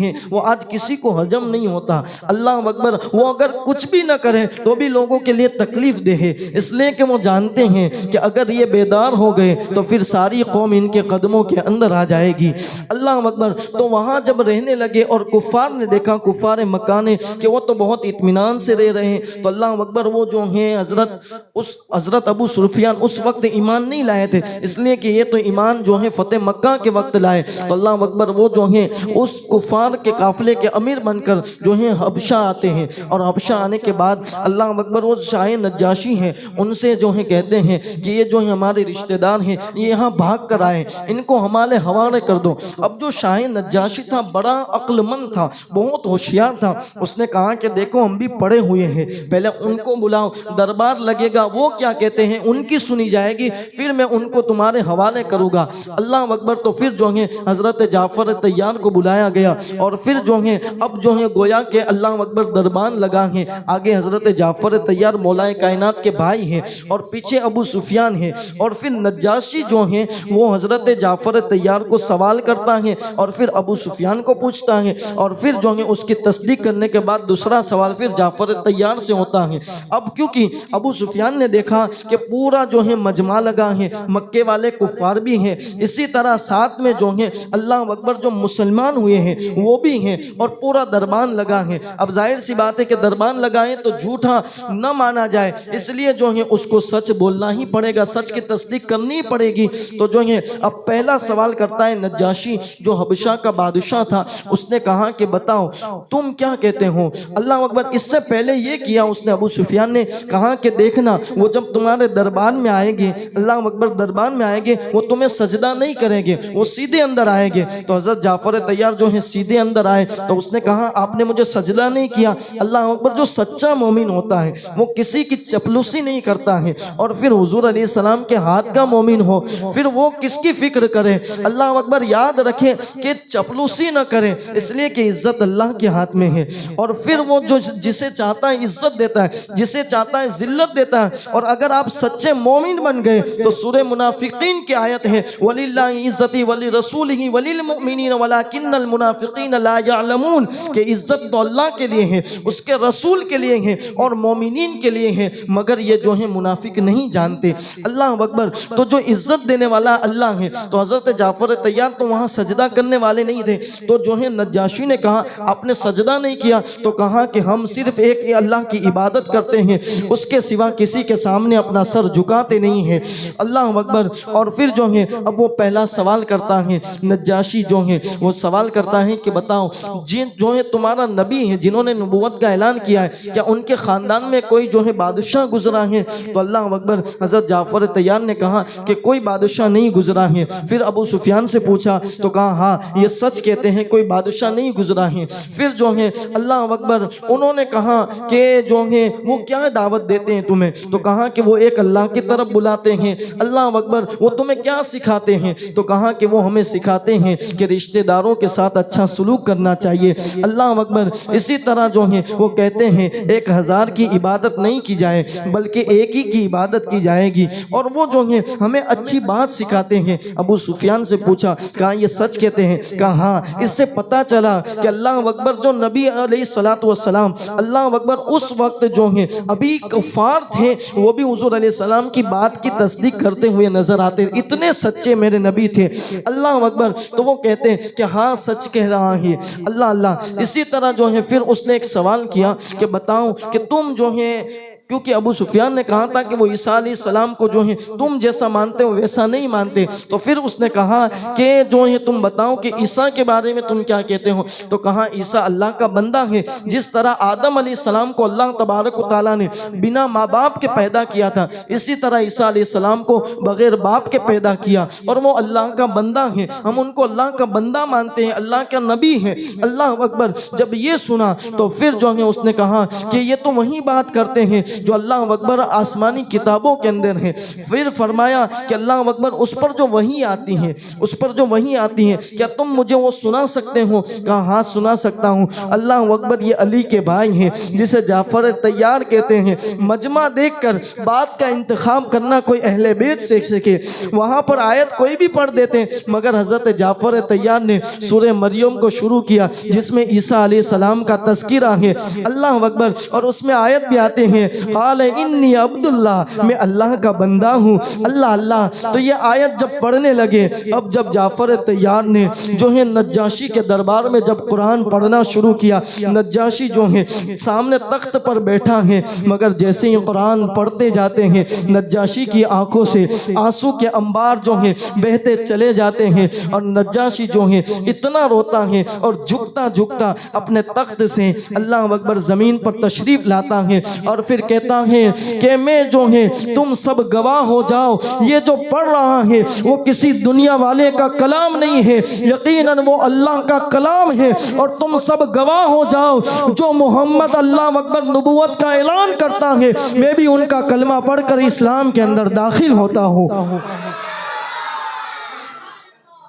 ہے وہ آج کسی کو ہضم نہیں ہوتا۔ اللہ اکبر، وہ اگر کچھ بھی نہ کریں تو بھی لوگوں کے لیے تکلیف دہ ہے، اس لیے کہ وہ جانتے ہیں کہ اگر یہ بیدار ہو گئے تو پھر ساری قوم ان کے قدموں کے اندر آ جائے گی۔ اللہ اکبر، تو وہاں جب رہنے لگے اور کفار نے دیکھا، کفار مکہ نے، کہ وہ تو بہت اطمینان سے رہ رہے ہیں، تو اللہ اکبر وہ جو ہیں حضرت ابو سفیان اس وقت ایمان نہیں لائے تھے، اس لیے کہ یہ تو ایمان جو ہے فتح مکہ کے وقت لائے، تو اللہ اکبر وہ جو ہیں اس کفار کے قافلے کے امیر بن کر جو ہیں حبشہ آتے ہیں، اور حبشہ آنے کے بعد اللہ اکبر وہ شاہ نجاشی ہیں ان سے جو ہیں کہتے ہیں کہ یہ جو ہیں ہمارے رشتہ دار ہیں، یہ یہاں بھاگ کر آئے، ان کو ہمارے حوالے کر دو۔ اب جو شاہ نجاشی تھا بڑا عقل مند تھا، بہت ہوشیار تھا، اس نے کہا کہ دیکھو ہم بھی پڑے ہوئے ہیں، پہلے ان کو بلاؤ، دربار لگے گا، وہ کیا کہتے ہیں ان کی سنی جائے گی، پھر میں ان کو تمہارے حوالے کروں گا۔ اللہ اکبر، تو پھر جو ہے حضرت جعفر طیار کو بلایا گیا، اور پھر جو ہے اب جو ہے گویا کہ اللہ اکبر دربان لگا ہے، آگے حضرت جعفر طیار مولا کائنات کے بھائی ہیں اور پیچھے ابو سفیان ہیں، اور پھر نجاشی جو ہیں وہ حضرت جعفر طیار کو سوال کرتا ہے اور پھر ابو سفیان کو پوچھتا ہے، اور پھر جو ہے اس کی تصدیق کرنے کے بعد دوسرا سوال پھر جعفر طیار سے ہوتا ہے۔ اب کیونکہ ابو سفیان نے دیکھا کہ پورا جو ہے مجمع لگا ہے، مکے والے کفار بھی ہیں، اسی طرح ساتھ میں جو ہے اللہ اکبر جو مسلمان ہوئے ہیں وہ بھی ہیں، اور پورا دربان لگا ہے۔ اب ظاہر سی بات ہے کہ دربان لگائیں تو جھوٹا نہ مانا جائے، اس لیے جو ہے اس کو سچ بولنا ہی پڑے گا، سچ کی تصدیق کرنی پڑے گی۔ تو جو ہے اب پہلا سوال کرتا ہے نجاشی جو حبشہ کا بادشاہ تھا، اس نے کہا کہ بتاؤ تم کیا کہتے ہو ہو۔ اللہ اکبر، اس سے پہلے یہ کیا اس نے، ابو سفیان نے کہا کہ دیکھنا وہ جب تمہارے دربار میں آئے گے، اللہ اکبر دربار میں آئے گے، وہ تمہیں سجدہ نہیں کریں گے، وہ سیدھے اندر آئے گے۔ تو حضرت جعفر طیار جو ہیں سیدھے اندر آئے تو اس نے کہا آپ نے مجھے سجدہ نہیں کیا۔ اللہ اکبر، جو سچا مومن ہوتا ہے وہ کسی کی چپلوسی نہیں کرتا ہے، اور پھر حضور علیہ السلام کے ہاتھ کا مومن ہو پھر وہ کس کی فکر کرے؟ اللہ اکبر، یاد رکھیں کہ چپلوسی نہ کریں، اس لیے کہ عزت اللہ کے ہاتھ میں ہے، اور پھر وہ جو جسے چاہتا ہے عزت دیتا ہے، جسے چاہتا ہے ذلت دیتا ہے۔ اور اگر آپ سچے مومن بن گئے تو سورہ منافقین کی آیت ہے وَلِلَّهِ عِزَّتِ وَلِرَسُولِهِ وَلِلْمُؤْمِنِينَ وَلَكِنَّ الْمُنَافِقِينَ لَا يَعْلَمُونَ، کہ عزت تو اللہ کے لیے ہے، اس کے رسول کے لیے ہے اور مومنین کے لیے ہے، مگر یہ جو ہے منافق نہیں جانتے۔ اللہ اکبر، تو جو عزت دینے والا اللہ ہے، تو حضرت جعفر طیار تو وہاں سجدہ کرنے والے نہیں تھے، تو جو ہے نجاشی نے کہا آپ نے سجدہ نہیں کیا، تو کہا کہ ہم صرف ایک اللہ کی عبادت کرتے ہیں، اس کے سوا کسی کے سامنے اپنا سر جھکاتے نہیں ہیں۔ اللہ اکبر، اور پھر جو ہے اب وہ پہلا سوال کرتا ہے، نجاشی جو ہے وہ سوال کرتا ہے کہ بتاؤ جن جو ہے تمہارا نبی ہے جنہوں نے نبوت کا اعلان کیا ہے، کیا ان کے خاندان میں کوئی جو ہے بادشاہ گزرا ہے؟ تو اللہ اکبر، حضرت جعفر طیار نے کہا کہ کوئی بادشاہ نہیں گزرا ہے۔ پھر ابو سفیان سے پوچھا تو کہا ہاں یہ سچ کہتے ہیں، کوئی بادشاہ نہیں گزرا ہے۔ پھر جو ہے اللہ اکبر، انہوں نے کہا کہ جو ہے وہ کیا دعوت دیتے ہیں تمہیں؟ تو کہا کہ وہ ایک اللہ کی طرف بلاتے ہیں۔ اللہ اکبر، وہ تمہیں کیا سکھاتے ہیں؟ تو کہا کہ وہ ہمیں سکھاتے ہیں کہ رشتہ داروں کے ساتھ اچھا سلوک کرنا چاہیے۔ اللہ اکبر، اسی طرح جو ہے وہ کہتے ہیں 1000 کی عبادت نہیں کی جائے بلکہ ایک ہی کی عبادت کی جائے گی، اور وہ جو ہے ہمیں اچھی بات سکھاتے ہیں۔ ابو سفیان سے پوچھا کہا یہ سچ کہتے ہیں؟ کہا ہاں، اس سے پتہ چلا کہ اللہ اکبر جو نبی علیہ السلام اللہ اکبر اس وقت جو ہیں ابھی کفار تھے، وہ بھی حضور علیہ السلام کی بات کی تصدیق کرتے ہوئے نظر آتے، اتنے سچے میرے نبی تھے۔ اللہ اکبر، تو وہ کہتے ہیں کہ ہاں سچ کہہ رہا ہے۔ اللہ، اسی طرح جو ہے پھر اس نے ایک سوال کیا کہ بتاؤ کہ تم جو ہے، کیونکہ ابو سفیان نے کہا تھا کہ وہ عیسیٰ علیہ السلام کو جو ہے تم جیسا مانتے ہو ویسا نہیں مانتے، تو پھر اس نے کہا کہ جو ہے تم بتاؤ کہ عیسیٰ کے بارے میں تم کیا کہتے ہو؟ تو کہا عیسیٰ اللہ کا بندہ ہے، جس طرح آدم علیہ السلام کو اللہ تبارک و تعالیٰ نے بنا ماں باپ کے پیدا کیا تھا، اسی طرح عیسیٰ علیہ السلام کو بغیر باپ کے پیدا کیا، اور وہ اللہ کا بندہ ہے، ہم ان کو اللہ کا بندہ مانتے ہیں، اللہ کا نبی ہے۔ اللہ اکبر، جب یہ سنا تو پھر جو ہے اس نے کہا کہ یہ تو وہی بات کرتے ہیں جو اللہ اکبر آسمانی کتابوں کے اندر ہے۔ پھر فرمایا کہ اللہ اکبر، اس پر جو وحی آتی ہے، اس پر جو وحی آتی ہے، کیا تم مجھے وہ سنا سکتے ہو؟ کہا ہاں سنا سکتا ہوں۔ اللہ اکبر، یہ علی کے بھائی ہیں جسے جعفر طیار کہتے ہیں۔ مجمع دیکھ کر بات کا انتخاب کرنا کوئی اہل بیت سے سیکھے، وہاں پر آیت کوئی بھی پڑھ دیتے ہیں، مگر حضرت جعفر طیار نے سورہ مریم کو شروع کیا جس میں عیسیٰ علیہ السلام کا تذکرہ ہے۔ اللہ اکبر، اور اس میں آیت بھی آتے ہیں قال انی عبداللہ، میں اللہ کا بندہ ہوں۔ اللہ، تو یہ آیت جب پڑھنے لگے، اب جب جعفر طیار نے جو ہے نجاشی کے دربار میں جب قرآن پڑھنا شروع کیا، نجاشی جو ہے سامنے تخت پر بیٹھا ہے، مگر جیسے ہی قرآن پڑھتے جاتے ہیں نجاشی کی آنکھوں سے آنسو کے انبار جو ہیں بہتے چلے جاتے ہیں، اور نجاشی جو ہے اتنا روتا ہے اور جھکتا اپنے تخت سے اللہ اکبر زمین پر تشریف لاتا ہے، اور پھر کہتا ہے کہ میں جو ہے تم سب گواہ ہو جاؤ، یہ جو پڑھ رہا ہے وہ کسی دنیا والے کا کلام نہیں ہے، یقیناً وہ اللہ کا کلام ہے، اور تم سب گواہ ہو جاؤ جو محمد اللہ اکبر نبوت کا اعلان کرتا ہے، میں بھی ان کا کلمہ پڑھ کر اسلام کے اندر داخل ہوتا ہوں۔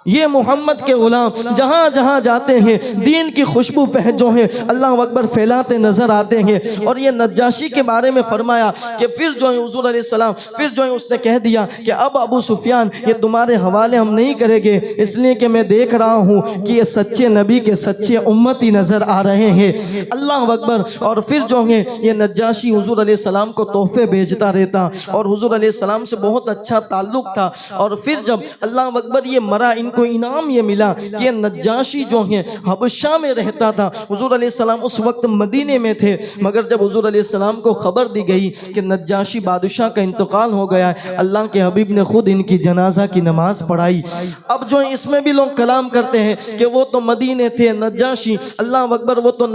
یہ محمد کے غلام جہاں جہاں جاتے ہیں دین کی خوشبو جو ہے اللہ اکبر پھیلاتے نظر آتے ہیں۔ اور یہ نجاشی کے بارے میں فرمایا کہ پھر جو ہے حضور علیہ السلام پھر جو ہے اس نے کہہ دیا کہ اب ابو سفیان یہ تمہارے حوالے ہم نہیں کریں گے، اس لیے کہ میں دیکھ رہا ہوں کہ یہ سچے نبی کے سچے امتی نظر آ رہے ہیں۔ اللہ اکبر، اور پھر جو ہے یہ نجاشی حضور علیہ السلام کو تحفے بھیجتا رہتا، اور حضور علیہ السلام سے بہت اچھا تعلق تھا، اور پھر جب اللہ اکبر یہ مرا، ان کو کو انعام یہ ملا کہ نجاشی جو ہیں حبشہ میں رہتا تھا، حضور علیہ السلام اس وقت مدینے میں تھے، مگر جب حضور علیہ السلام کو خبر دی گئی کہ نجاشی بادشاہ کا انتقال ہو گیا ہے، اللہ کے حبیب نے خود ان کی جنازہ کی نماز پڑھائی۔ اب جو اس میں بھی لوگ کلام کرتے ہیں کہ وہ تو مدینے تھے نجاشی، اللہ اکبر، وہ تو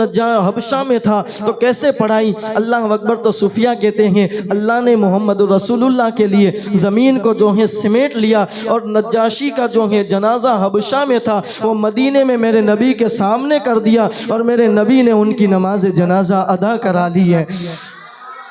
حبشہ میں تھا تو کیسے پڑھائی؟ اللہ اکبر، تو صوفیہ کہتے ہیں اللہ نے محمد رسول اللہ کے لیے زمین کو جو ہے سمیٹ لیا، اور نجاشی کا جو ہے جنازہ حبشہ میں تھا وہ مدینے میں میرے نبی کے سامنے کر دیا، اور میرے نبی نے ان کی نماز جنازہ ادا کرا لی ہے۔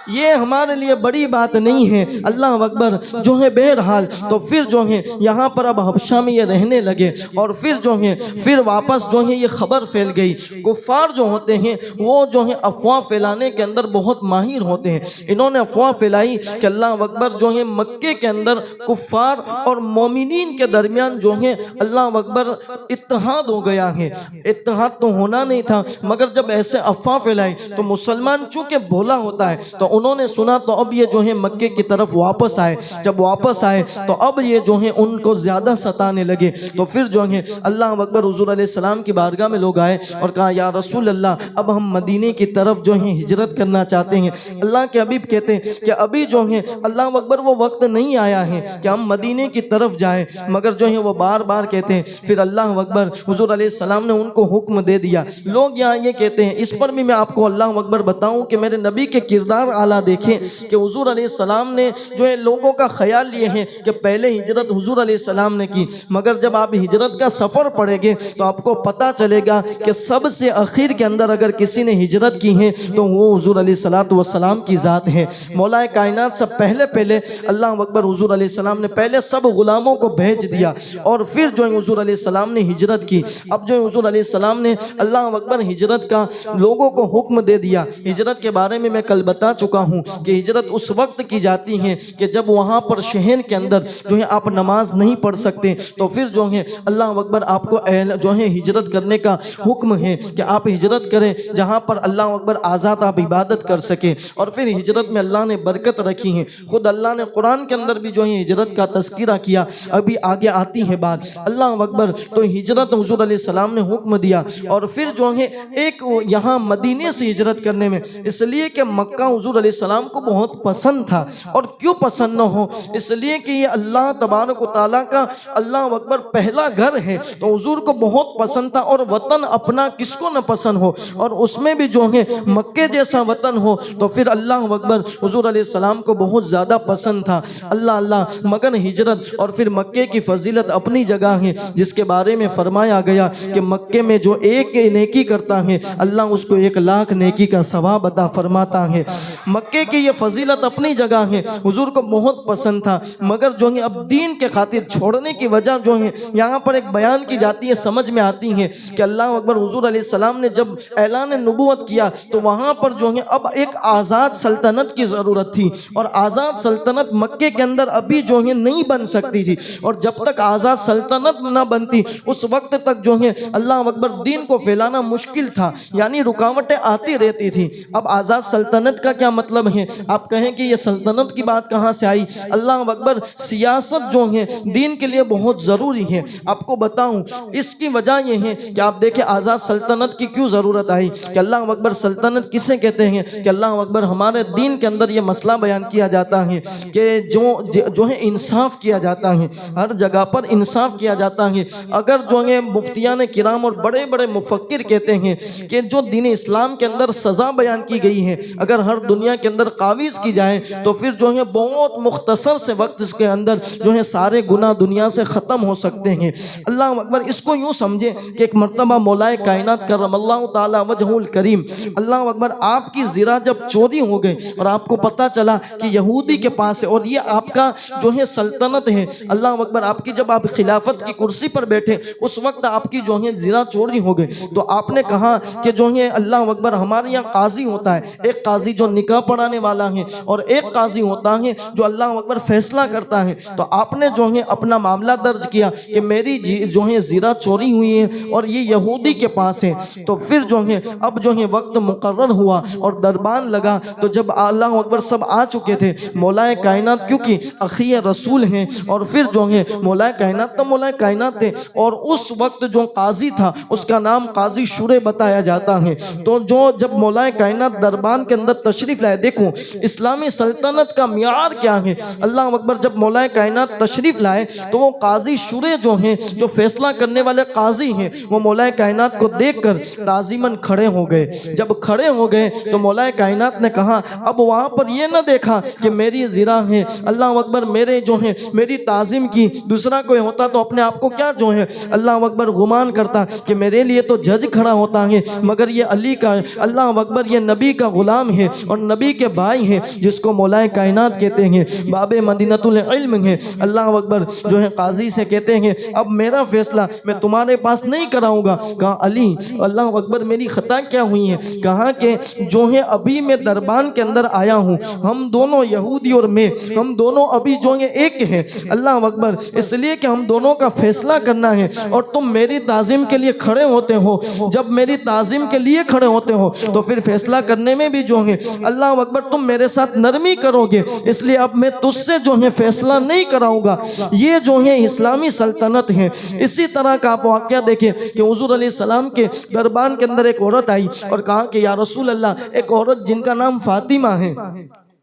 یہ ہمارے لیے بڑی بات نہیں ہے، اللہ اکبر۔ جو ہے بہرحال تو پھر جو ہے یہاں پر اب حبشہ میں یہ رہنے لگے، اور پھر واپس جو ہے یہ خبر پھیل گئی۔ کفار جو ہوتے ہیں وہ جو ہے افواہ پھیلانے کے اندر بہت ماہر ہوتے ہیں، انہوں نے افواہ پھیلائی کہ اللہ اکبر جو ہے مکے کے اندر کفار اور مومنین کے درمیان جو ہے اللہ اکبر اتحاد ہو گیا ہے۔ اتحاد تو ہونا نہیں تھا، مگر جب ایسے افواہ پھیلائی تو مسلمان چونکہ بھولا ہوتا ہے تو انہوں نے سنا، تو اب یہ جو ہے مکے کی طرف واپس آئے۔ جب واپس آئے تو اب یہ جو ہے ان کو زیادہ ستانے لگے، تو پھر جو ہے اللہ اکبر حضور علیہ السلام کی بارگاہ میں لوگ آئے اور کہا یا رسول اللہ اب ہم مدینے کی طرف جو ہے ہجرت کرنا چاہتے ہیں۔ اللہ کے حبیب کہتے ہیں کہ ابھی جو ہے اللہ اکبر وہ وقت نہیں آیا ہے کہ ہم مدینے کی طرف جائیں، مگر جو ہے وہ بار بار کہتے ہیں۔ پھر اللہ اکبر حضور علیہ السلام نے ان کو حکم دے دیا۔ لوگ یہاں یہ کہتے ہیں، اس پر بھی میں آپ کو اللہ اکبر بتاؤں کہ میرے نبی کے کردار اعلیٰ دیکھیں کہ حضور علیہ السلام نے جو ہے لوگوں کا خیال یہ ہے کہ پہلے ہجرت حضور علیہ السلام نے کی، مگر جب آپ ہجرت کا سفر پڑھیں گے تو آپ کو پتہ چلے گا کہ سب سے اخیر کے اندر اگر کسی نے ہجرت کی ہے تو وہ حضور علیہ السلام کی ذات ہے۔ مولا کائنات سے پہلے اللہ اکبر حضور علیہ السلام نے پہلے سب غلاموں کو بھیج دیا، اور پھر جو ہے حضور علیہ السلام نے ہجرت کی۔ اب جو ہے حضور علیہ السلام نے اللہ اکبر ہجرت کا لوگوں کو حکم دے دیا۔ ہجرت کے بارے میں کل بتا چکا ہوں کہ ہجرت اس وقت کی جاتی ہے کہ جب وہاں پر شہر کے اندر جو ہے آپ نماز نہیں پڑھ سکتے، تو پھر جو ہے اللہ اکبر آپ کو جو ہے ہجرت کرنے کا حکم ہے کہ آپ ہجرت کریں جہاں پر اللہ اکبر آزاد آپ عبادت کر سکیں۔ اور پھر ہجرت میں اللہ نے برکت رکھی ہے، خود اللہ نے قرآن کے اندر بھی جو ہے ہجرت کا تذکرہ کیا، ابھی آگے آتی ہے بات۔ اللہ اکبر، تو ہجرت حضور علیہ السلام نے حکم دیا، اور پھر جو ہے ایک یہاں مدینے سے ہجرت کرنے میں اس لیے کہ مکہ حضور علیہ السلام کو بہت پسند تھا، اور کیوں پسند نہ ہو، اس لیے کہ یہ اللہ تبارک و تعالیٰ کا اللہ اکبر پہلا گھر ہے، تو حضور کو بہت پسند تھا۔ اور وطن اپنا کس کو نہ پسند ہو، اور اس میں بھی جو ہے مکے جیسا وطن ہو، تو پھر اللہ اکبر حضور علیہ السلام کو بہت زیادہ پسند تھا۔ اللہ مگر ہجرت اور پھر مکے کی فضیلت اپنی جگہ ہے، جس کے بارے میں فرمایا گیا کہ مکے میں جو ایک نیکی کرتا ہے اللہ اس کو 1,00,000 نیکی کا ثواب عطا فرماتا ہے۔ مکے کی یہ فضیلت اپنی جگہ ہے، حضور کو بہت پسند تھا، مگر جو ہے اب دین کے خاطر چھوڑنے کی وجہ جو ہے یہاں پر ایک بیان کی جاتی ہے، سمجھ میں آتی ہے کہ اللہ اکبر حضور علیہ السلام نے جب اعلان نبوت کیا تو وہاں پر جو ہے اب ایک آزاد سلطنت کی ضرورت تھی، اور آزاد سلطنت مکے کے اندر ابھی جو ہے نہیں بن سکتی تھی، اور جب تک آزاد سلطنت نہ بنتی اس وقت تک جو ہے اللہ اکبر دین کو پھیلانا مشکل تھا، یعنی رکاوٹیں آتی رہتی تھی۔ اب آزاد سلطنت کا کیا مطلب ہے؟ آپ کہیں کہ یہ سلطنت کی بات کہاں سے آئی؟ اللہ اکبر، سیاست جو ہے دین کے لیے بہت ضروری ہے۔ آپ کو بتاؤں اس کی وجہ یہ ہے کہ آپ دیکھیں آزاد سلطنت کی کیوں ضرورت آئی، کہ اللہ اکبر سلطنت کسے کہتے ہیں؟ کہ اللہ اکبر ہمارے دین کے اندر یہ مسئلہ بیان کیا جاتا ہے کہ جو ہے انصاف کیا جاتا ہے، ہر جگہ پر انصاف کیا جاتا ہے۔ اگر جو ہے مفتیان کرام اور بڑے بڑے مفکر کہتے ہیں کہ جو دین اسلام کے اندر سزا بیان کی گئی ہے اگر ہر دنیا کے اندر قابض کی جائے تو پھر جو ہے بہت مختصر سے وقت اس کے اندر جو ہے سارے گناہ دنیا سے ختم ہو سکتے ہیں۔ اللہ اکبر، اس کو یوں سمجھے کہ ایک مرتبہ مولا کائنات کرم اللہ تعالی وجہ الکریم، اللہ اکبر، آپ کی زرہ جب چوری ہو گئی اور آپ کو پتا چلا کہ یہودی کے پاس ہے اور یہ آپ کا جو ہے سلطنت ہے، اللہ اکبر، آپ کی جب آپ خلافت کی کرسی پر بیٹھے اس وقت آپ کی جو ہے زرہ چوری ہو گئی، تو آپ نے کہا کہ جو ہے اللہ اکبر ہمارے یہاں قاضی ہوتا ہے، ایک قاضی جو نکاح فقہ پڑھانے والا ہے اور ایک قاضی ہوتا ہے جو اللہ اکبر فیصلہ کرتا ہے۔ تو آپ نے جو ہے اپنا معاملہ درج کیا کہ میری جو ہے زیرہ چوری ہوئی ہے اور یہ یہودی کے پاس ہے۔ تو پھر جو ہے اب جو ہے وقت مقرر ہوا اور دربان لگا، تو جب اللہ اکبر سب آ چکے تھے، مولا کائنات کیونکہ اخی رسول ہیں اور پھر جو ہے مولا کائنات تو مولا کائنات تھے، اور اس وقت جو قاضی تھا اس کا نام قاضی شورے بتایا جاتا ہے۔ تو جب مولا کائنات دربان کے اندر تشریف لائے، دیکھو اسلامی سلطنت کا معیار کیا ہے۔ اللہ اکبر جب مولا کائنات تشریف لائے تو وہ قاضی شورے جو ہیں، جو فیصلہ کرنے والے قاضی ہیں، وہ مولا کائنات کو دیکھ کر تعظیماً کھڑے ہو گئے۔ جب کھڑے ہو گئے تو مولا کائنات نے کہا اب وہاں پر یہ نہ دیکھا کہ میری زیرہ ہے، اللہ اکبر میرے جو ہیں میری تعظیم کی، دوسرا کوئی ہوتا تو اپنے آپ کو کیا جو ہے اللہ اکبر گمان کرتا کہ میرے لیے تو جج کھڑا ہوتا ہے، مگر یہ علی کا اللہ اکبر یہ نبی کا غلام ہے اور نبی کے بھائی ہیں جس کو مولا کائنات کہتے ہیں، باب مدینۃ العلم ہے۔ اللہ اکبر جو ہے قاضی سے کہتے ہیں اب میرا فیصلہ میں تمہارے پاس نہیں کراؤں گا۔ کہا علی اللہ اکبر میری خطا کیا ہوئی ہے؟ کہا کہ جو ہے ابھی میں دربان کے اندر آیا ہوں، ہم دونوں یہودی اور میں، ہم دونوں ابھی جو ہیں ایک ہیں، اللہ اکبر اس لیے کہ ہم دونوں کا فیصلہ کرنا ہے، اور تم میری تعظیم کے لیے کھڑے ہوتے ہو۔ جب میری تعظیم کے لیے کھڑے ہوتے ہو تو پھر فیصلہ کرنے میں بھی جو ہے اللہ اکبر تم میرے ساتھ نرمی کرو گے، اس لیے اب میں تجھ سے جو ہے فیصلہ نہیں کراؤں گا۔ یہ جو ہے اسلامی سلطنت ہے۔ اسی طرح کا آپ واقعہ دیکھیں کہ حضور علیہ السلام کے دربان کے اندر ایک عورت آئی اور کہا کہ یا رسول اللہ، ایک عورت جن کا نام فاطمہ ہے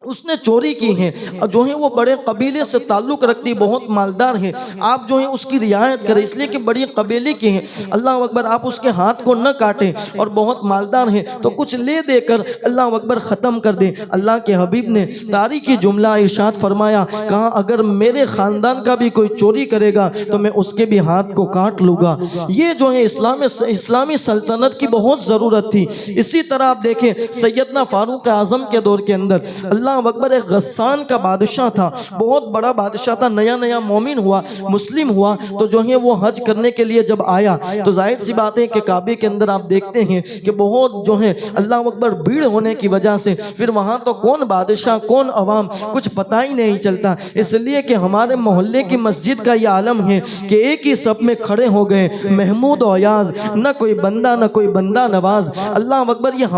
اس نے چوری کی ہے، اور جو ہے وہ بڑے قبیلے سے تعلق رکھتی، بہت مالدار ہے، آپ جو ہے اس کی رعایت کریں، اس لیے کہ بڑی قبیلے کی ہیں، اللہ اکبر آپ اس کے ہاتھ کو نہ کاٹیں، اور بہت مالدار ہیں تو کچھ لے دے کر اللہ اکبر ختم کر دیں۔ اللہ کے حبیب نے تاریخی جملہ ارشاد فرمایا، کہا اگر میرے خاندان کا بھی کوئی چوری کرے گا تو میں اس کے بھی ہاتھ کو کاٹ لوں گا۔ یہ جو ہے اسلامی سلطنت کی بہت ضرورت تھی۔ اسی طرح آپ دیکھیں سیدنا فاروق اعظم کے دور کے اندر اللہ اکبر ایک غسان کا بادشاہ تھا، بہت بڑا بادشاہ تھا، نیا نیا مومن ہوا، مسلم ہوا، تو جو ہے وہ حج کرنے کے لیے جب آیا تو ظاہر سی بات ہے کہ کعبے کے اندر آپ دیکھتے ہیں کہ بہت جو ہے اللہ اکبر بھیڑ ہونے کی وجہ سے پھر وہاں تو کون بادشاہ کون عوام کچھ پتہ ہی نہیں چلتا، اس لیے کہ ہمارے محلے کی مسجد کا یہ عالم ہے کہ ایک ہی صف میں کھڑے ہو گئے محمود و ایاز، نہ کوئی بندہ نہ کوئی بندہ نواز۔ اللہ اکبر یہ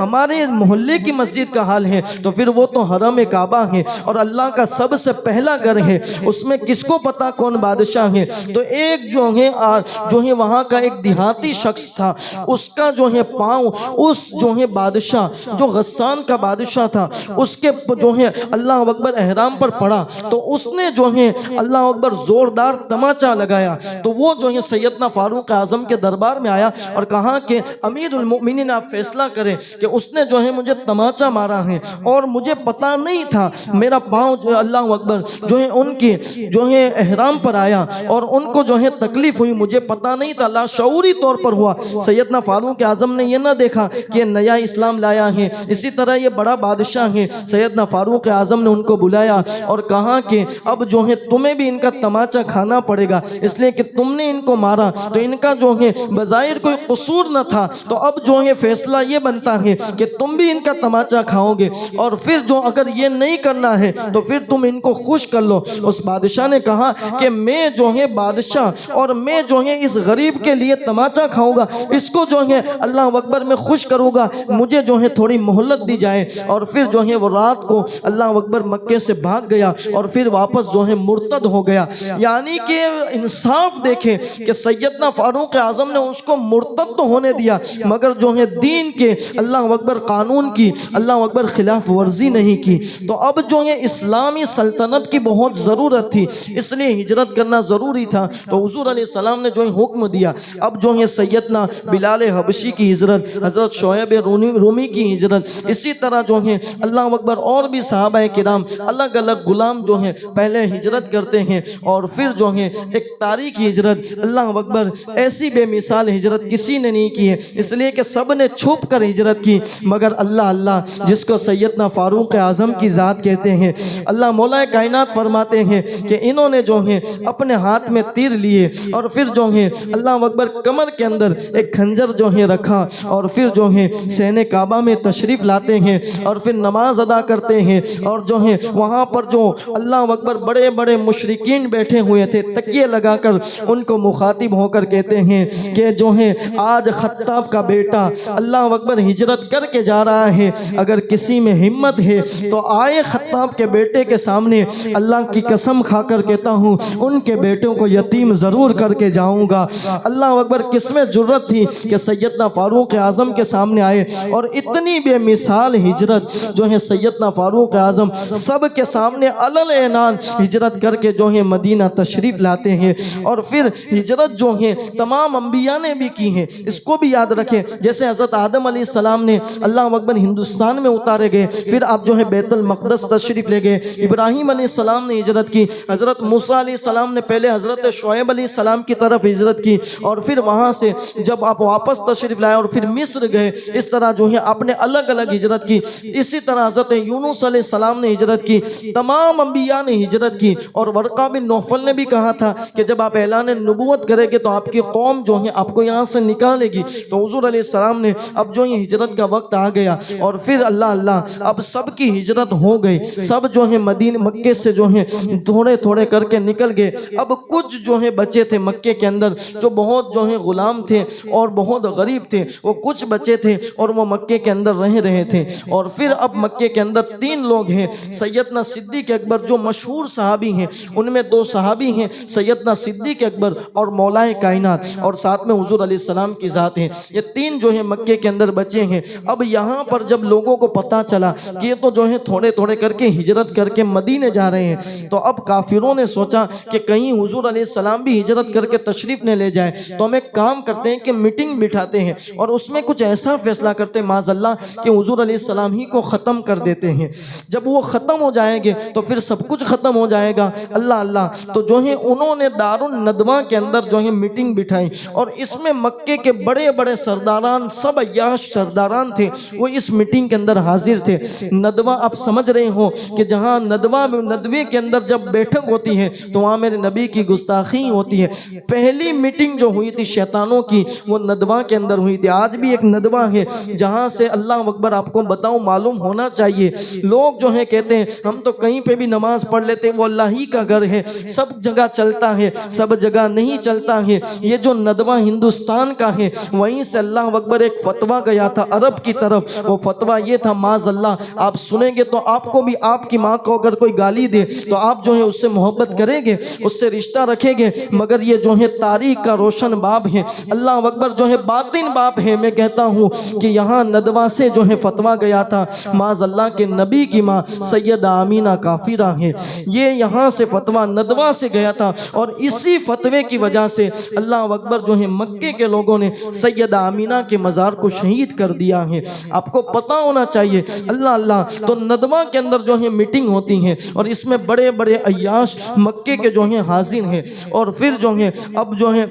ہمارے محلے کی مسجد کا حال ہے، تو پھر وہ تو حرم کعبہ ہے اور اللہ کا سب سے پہلا گھر ہے، اس میں کس کو پتا کون بادشاہ ہے؟ تو ایک جو ہے وہاں کا ایک دیہاتی شخص تھا، اس کا جو ہے پاؤں اس جو ہے بادشاہ جو غسان کا بادشاہ تھا اس کے جو ہے اللہ اکبر احرام پر پڑا، تو اس نے جو ہے اللہ اکبر زوردار تماچا لگایا، تو وہ جو ہے سیدنا فاروق اعظم کے دربار میں آیا اور کہا کہ امیر المؤمنین آپ فیصلہ کریں کہ اس نے جو ہے مجھے تماچا مارا ہے اور مجھے پتا نہیں تھا، میرا پاؤں جو ہے اللہ اکبر جو ہے ان کی جو ہے احرام پر آیا اور ان کو جو ہے تکلیف ہوئی، مجھے پتا نہیں تھا، لاشعوری طور پر ہوا۔ سیدنا فاروق اعظم نے یہ نہ دیکھا کہ نیا اسلام لایا ہے، اسی طرح یہ بڑا بادشاہ ہے، سیدنا فاروق اعظم نے ان کو بلایا اور کہا کہ اب جو ہے تمہیں بھی ان کا تماچا کھانا پڑے گا، اس لیے کہ تم نے ان کو مارا تو ان کا جو ہے بظاہر کوئی قصور نہ تھا، تو اب جو ہے فیصلہ یہ بنتا ہے کہ تم بھی ان کا تماچا کھاؤ گے، اور پھر جو اگر یہ نہیں کرنا ہے تو پھر تم ان کو خوش کر لو۔ اس بادشاہ نے کہا کہ میں جو ہے بادشاہ اور میں جو ہے اس غریب کے لیے تماچا کھاؤں گا، اس کو جو ہے اللہ اکبر میں خوش کروں گا، مجھے جو ہے تھوڑی مہلت دی جائے۔ اور پھر جو ہے وہ رات کو اللہ اکبر مکے سے بھاگ گیا اور پھر واپس جو ہے مرتد ہو گیا۔ یعنی کہ انصاف دیکھیں کہ سیدنا فاروق اعظم نے اس کو مرتد تو ہونے دیا مگر جو ہے دین کے اللہ اکبر قانون کی اللہ اکبر خلاف ورزی نہیں کی۔ تو اب جو ہے اسلامی سلطنت کی بہت ضرورت تھی، اس لیے ہجرت کرنا ضروری تھا، تو حضور علیہ السلام نے جو ہے حکم دیا اب جو ہے سیدنا بلال حبشی کی ہجرت، حضرت شعیب رومی کی ہجرت، اسی طرح جو ہے اللہ اکبر اور بھی صحابہ کرام الگ الگ غلام جو ہیں پہلے ہجرت کرتے ہیں اور پھر جو ہے ایک تاریخی ہجرت اللہ اکبر ایسی بے مثال ہجرت کسی نے نہیں کی ہے، اس لیے کہ سب نے چھپ کر ہجرت کی، مگر اللہ جس کو سیدنا فاروق فاروق اعظم کی ذات کہتے ہیں۔ اللہ مولا کائنات فرماتے ہیں کہ انہوں نے جو ہے اپنے ہاتھ میں تیر لیے اور پھر جو ہے اللہ اکبر کمر کے اندر ایک خنجر جو ہے رکھا اور پھر جو ہے صحن کعبہ میں تشریف لاتے ہیں اور پھر نماز ادا کرتے ہیں، اور جو ہے وہاں پر جو اللہ اکبر بڑے بڑے مشرکین بیٹھے ہوئے تھے تکیے لگا کر ان کو مخاطب ہو کر کہتے ہیں کہ جو ہے آج خطاب کا بیٹا اللہ اکبر ہجرت کر کے جا رہا ہے، اگر کسی میں ہمت ہے تو آئے خطاب کے بیٹے کے سامنے، اللہ کی قسم کھا کر کہتا ہوں ان کے بیٹوں کو یتیم ضرور کر کے جاؤں گا۔ اللہ اکبر کس میں جرت تھی کہ سیدنا فاروق اعظم کے سامنے آئے، اور اتنی بے مثال ہجرت جو ہے سیدنا فاروق اعظم سب کے سامنے علل اعلان ہجرت کر کے جو ہے مدینہ تشریف لاتے ہیں۔ اور پھر ہجرت جو ہے تمام انبیاء نے بھی کی ہے، اس کو بھی یاد رکھیں، جیسے حضرت آدم علیہ السلام نے اللہ اکبر ہندوستان میں اتارے گئے، پھر آپ جو ہے بیت المقدس تشریف لے گئے، ابراہیم علیہ السلام نے ہجرت کی، حضرت موسیٰ علیہ السلام نے پہلے حضرت شعیب علیہ السلام کی طرف ہجرت کی، اور پھر وہاں سے جب آپ واپس تشریف لائے اور پھر مصر گئے، اس طرح جو ہے آپ نے الگ الگ ہجرت کی۔ اسی طرح حضرت یونس علیہ السلام نے ہجرت کی، تمام انبیاء نے ہجرت کی، اور ورقہ بن نوفل نے بھی کہا تھا کہ جب آپ اعلان نبوت کریں گے تو آپ کی قوم جو ہے آپ کو یہاں سے نکالے گی، تو حضور علیہ السلام نے اب جو یہ ہجرت کا وقت آ گیا، اور پھر اللہ اب سب کی ہجرت ہو گئی، سب جو ہے مدینہ مکے سے جو ہے تھوڑے تھوڑے کر کے نکل گئے۔ اب کچھ جو ہے بچے تھے مکے کے اندر جو بہت جو ہے غلام تھے اور بہت غریب تھے، وہ کچھ بچے تھے اور وہ مکے کے اندر رہ رہے تھے۔ اور پھر اب مکے کے اندر 3 لوگ ہیں، سیدنا صدیق اکبر جو مشہور صحابی ہیں، ان میں 2 صحابی ہیں، سیدنا صدیق اکبر اور مولائے کائنات، اور ساتھ میں حضور علیہ السلام کی ذات ہیں۔ یہ 3 جو ہے مکے کے اندر بچے ہیں۔ اب یہاں پر جب لوگوں کو پتا چلا کہ یہ تو جو ہے تھوڑے تھوڑے کر کے ہجرت کر کے مدینے جا رہے ہیں، تو اب کافروں نے سوچا کہ کہیں حضور علیہ السلام بھی ہجرت کر کے تشریف نہ لے جائے، تو ہم ایک کام کرتے ہیں کہ میٹنگ بٹھاتے ہیں اور اس میں کچھ ایسا فیصلہ کرتے ہیں معاذ اللہ کہ حضور علیہ السلام ہی کو ختم کر دیتے ہیں۔ جب وہ ختم ہو جائیں گے تو پھر سب کچھ ختم ہو جائے گا۔ اللہ تو جو ہے انہوں نے دار الندوہ کے اندر جو ہے میٹنگ بٹھائی، اور اس میں مکے کے بڑے بڑے سرداران، سب عیاش سرداران تھے، وہ اس میٹنگ کے اندر حاضر تھے۔ ندوہ آپ سمجھ رہے ہو کہ جہاں ندوے کے اندر جب بیٹھک ہوتی ہے تو وہاں میرے نبی کی گستاخی ہوتی ہے۔ پہلی میٹنگ جو ہوئی تھی شیطانوں کی وہ ندوہ کے اندر ہوئی تھی۔ آج بھی ایک ندوہ ہے جہاں سے اللہ اکبر آپ کو بتاؤں معلوم ہونا چاہیے، لوگ جو ہے کہتے ہیں ہم تو کہیں پہ بھی نماز پڑھ لیتے ہیں، وہ اللہ ہی کا گھر ہے، سب جگہ چلتا ہے، سب جگہ نہیں چلتا ہے۔ یہ جو ندوہ ہندوستان کا ہے وہیں سے اللہ اکبر ایک فتویٰ گیا تھا عرب کی طرف، وہ فتویٰ یہ تھا معاذ اللہ آپ سنیں گے تو آپ کو بھی، آپ کی ماں کو اگر کوئی گالی دے تو آپ جو ہے اس سے محبت کریں گے، اس سے رشتہ رکھیں گے، مگر یہ جو ہے تاریخ کا روشن باب ہے، اللہ اکبر جو ہے باطن باب ہے۔ میں کہتا ہوں کہ یہاں ندوہ سے جو ہے فتویٰ گیا تھا، معاذ اللہ کے نبی کی ماں سیدہ آمینہ کافرہ ہے، یہ یہاں سے فتویٰ ندوہ سے گیا تھا، اور اسی فتوے کی وجہ سے اللہ اکبر جو ہے مکے کے لوگوں نے سیدہ آمینہ کے مزار کو شہید کر دیا ہے۔ آپ کو پتہ ہونا چاہیے اللہ تو ندوہ کے اندر جو ہے میٹنگ ہوتی ہیں اور اس میں بڑے بڑے عیاش مکے کے جو ہیں حاضر ہیں، اور پھر جو ہے اب جو ہے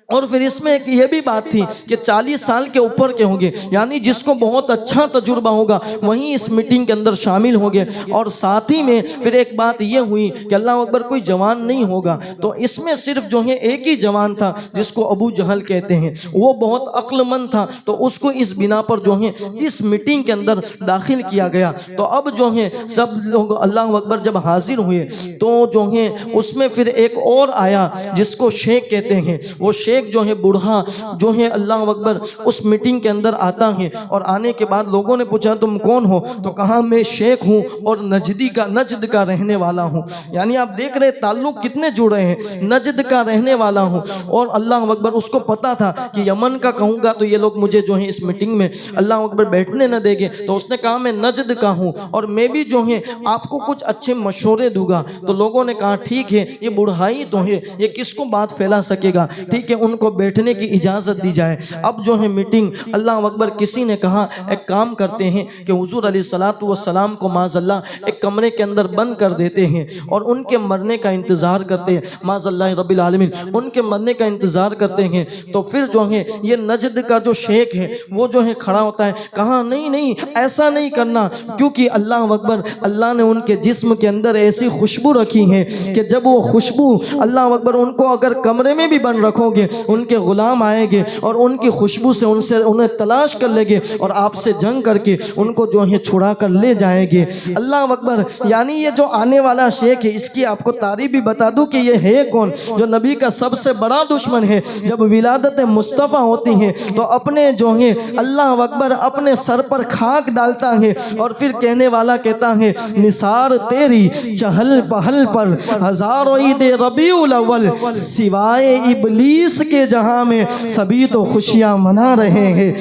اور پھر اس میں ایک یہ بھی بات تھی کہ 40 سال کے اوپر کے ہوں گے، یعنی جس کو بہت اچھا تجربہ ہوگا وہیں اس میٹنگ کے اندر شامل ہوں گے، اور ساتھ ہی میں پھر ایک بات یہ ہوئی کہ اللہ اکبر کوئی جوان نہیں ہوگا، تو اس میں صرف جو ہے ایک ہی جوان تھا جس کو ابو جہل کہتے ہیں، وہ بہت عقل مند تھا، تو اس کو اس بنا پر جو ہے اس میٹنگ کے اندر داخل کیا گیا۔ تو اب جو ہے سب لوگ اللہ اکبر جب حاضر ہوئے تو جو ہے اس میں پھر ایک اور آیا جس کو شیخ کہتے ہیں، وہ شیخ جو ہے بوڑھا جو ہے اللہ اکبر اس میٹنگ کے اندر آتا ہے، اور آنے کے بعد لوگوں نے پوچھا تم کون ہو، تو کہا میں شیخ ہوں اور نجد کا رہنے والا ہوں۔ یعنی آپ دیکھ رہے تعلق کتنے جڑے ہیں، نجد کا رہنے والا ہوں، اور اللہ اکبر اس کو پتا تھا کہ یمن کا کہوں گا تو یہ لوگ مجھے جو ہے اس میٹنگ میں اللہ اکبر بیٹھنے نہ دے گے، تو اس نے کہا میں نجد کا ہوں اور میں بھی جو ہے آپ کو کچھ اچھے مشورے دوں گا۔ تو لوگوں نے کہا ٹھیک ہے، یہ بڑھائی تو ہے، یہ کس کو بات پھیلا سکے گا، ٹھیک ہے ان کو بیٹھنے کی اجازت دی جائے۔ اب جو ہے میٹنگ اللہ اکبر کسی نے کہا ایک کام کرتے ہیں کہ حضور علیہ السلام کو معاذ اللہ ایک کمرے کے اندر بند کر دیتے ہیں اور ان کے مرنے کا انتظار کرتے ہیں، معاذ اللہ رب العالمین ان کے مرنے کا انتظار کرتے ہیں۔ تو پھر جو ہے یہ نجد کا جو شیخ ہے وہ جو ہے کھڑا ہوتا ہے، کہا نہیں ایسا نہیں کرنا، کیونکہ اللہ اکبر اللہ نے ان کے جسم کے اندر ایسی خوشبو رکھی ہے کہ جب وہ خوشبو اللہ اکبر ان کو اگر کمرے میں بھی بند رکھو گے ان کے غلام آئیں گے اور ان کی خوشبو سے انہیں تلاش کر لیں گے اور آپ سے جنگ کر کے ان کو جو ہے چھڑا کر لے جائیں گے۔ اللہ اکبر، یعنی یہ جو آنے والا شیخ ہے اس کی آپ کو تعریف بھی بتا دوں کہ یہ ہے کون؟ جو نبی کا سب سے بڑا دشمن ہے۔ جب ولادت مصطفیٰ ہوتی ہے تو اپنے جو ہے اللہ اکبر اپنے سر پر خاک ڈالتا ہے اور پھر کہنے والا کہتا ہے نثار تیری چہل پہل پر ہزاروں عید ربیع الاول، سوائے ابلیس کے جہاں میں سبھی تو خوشیاں منا رہے ہیں۔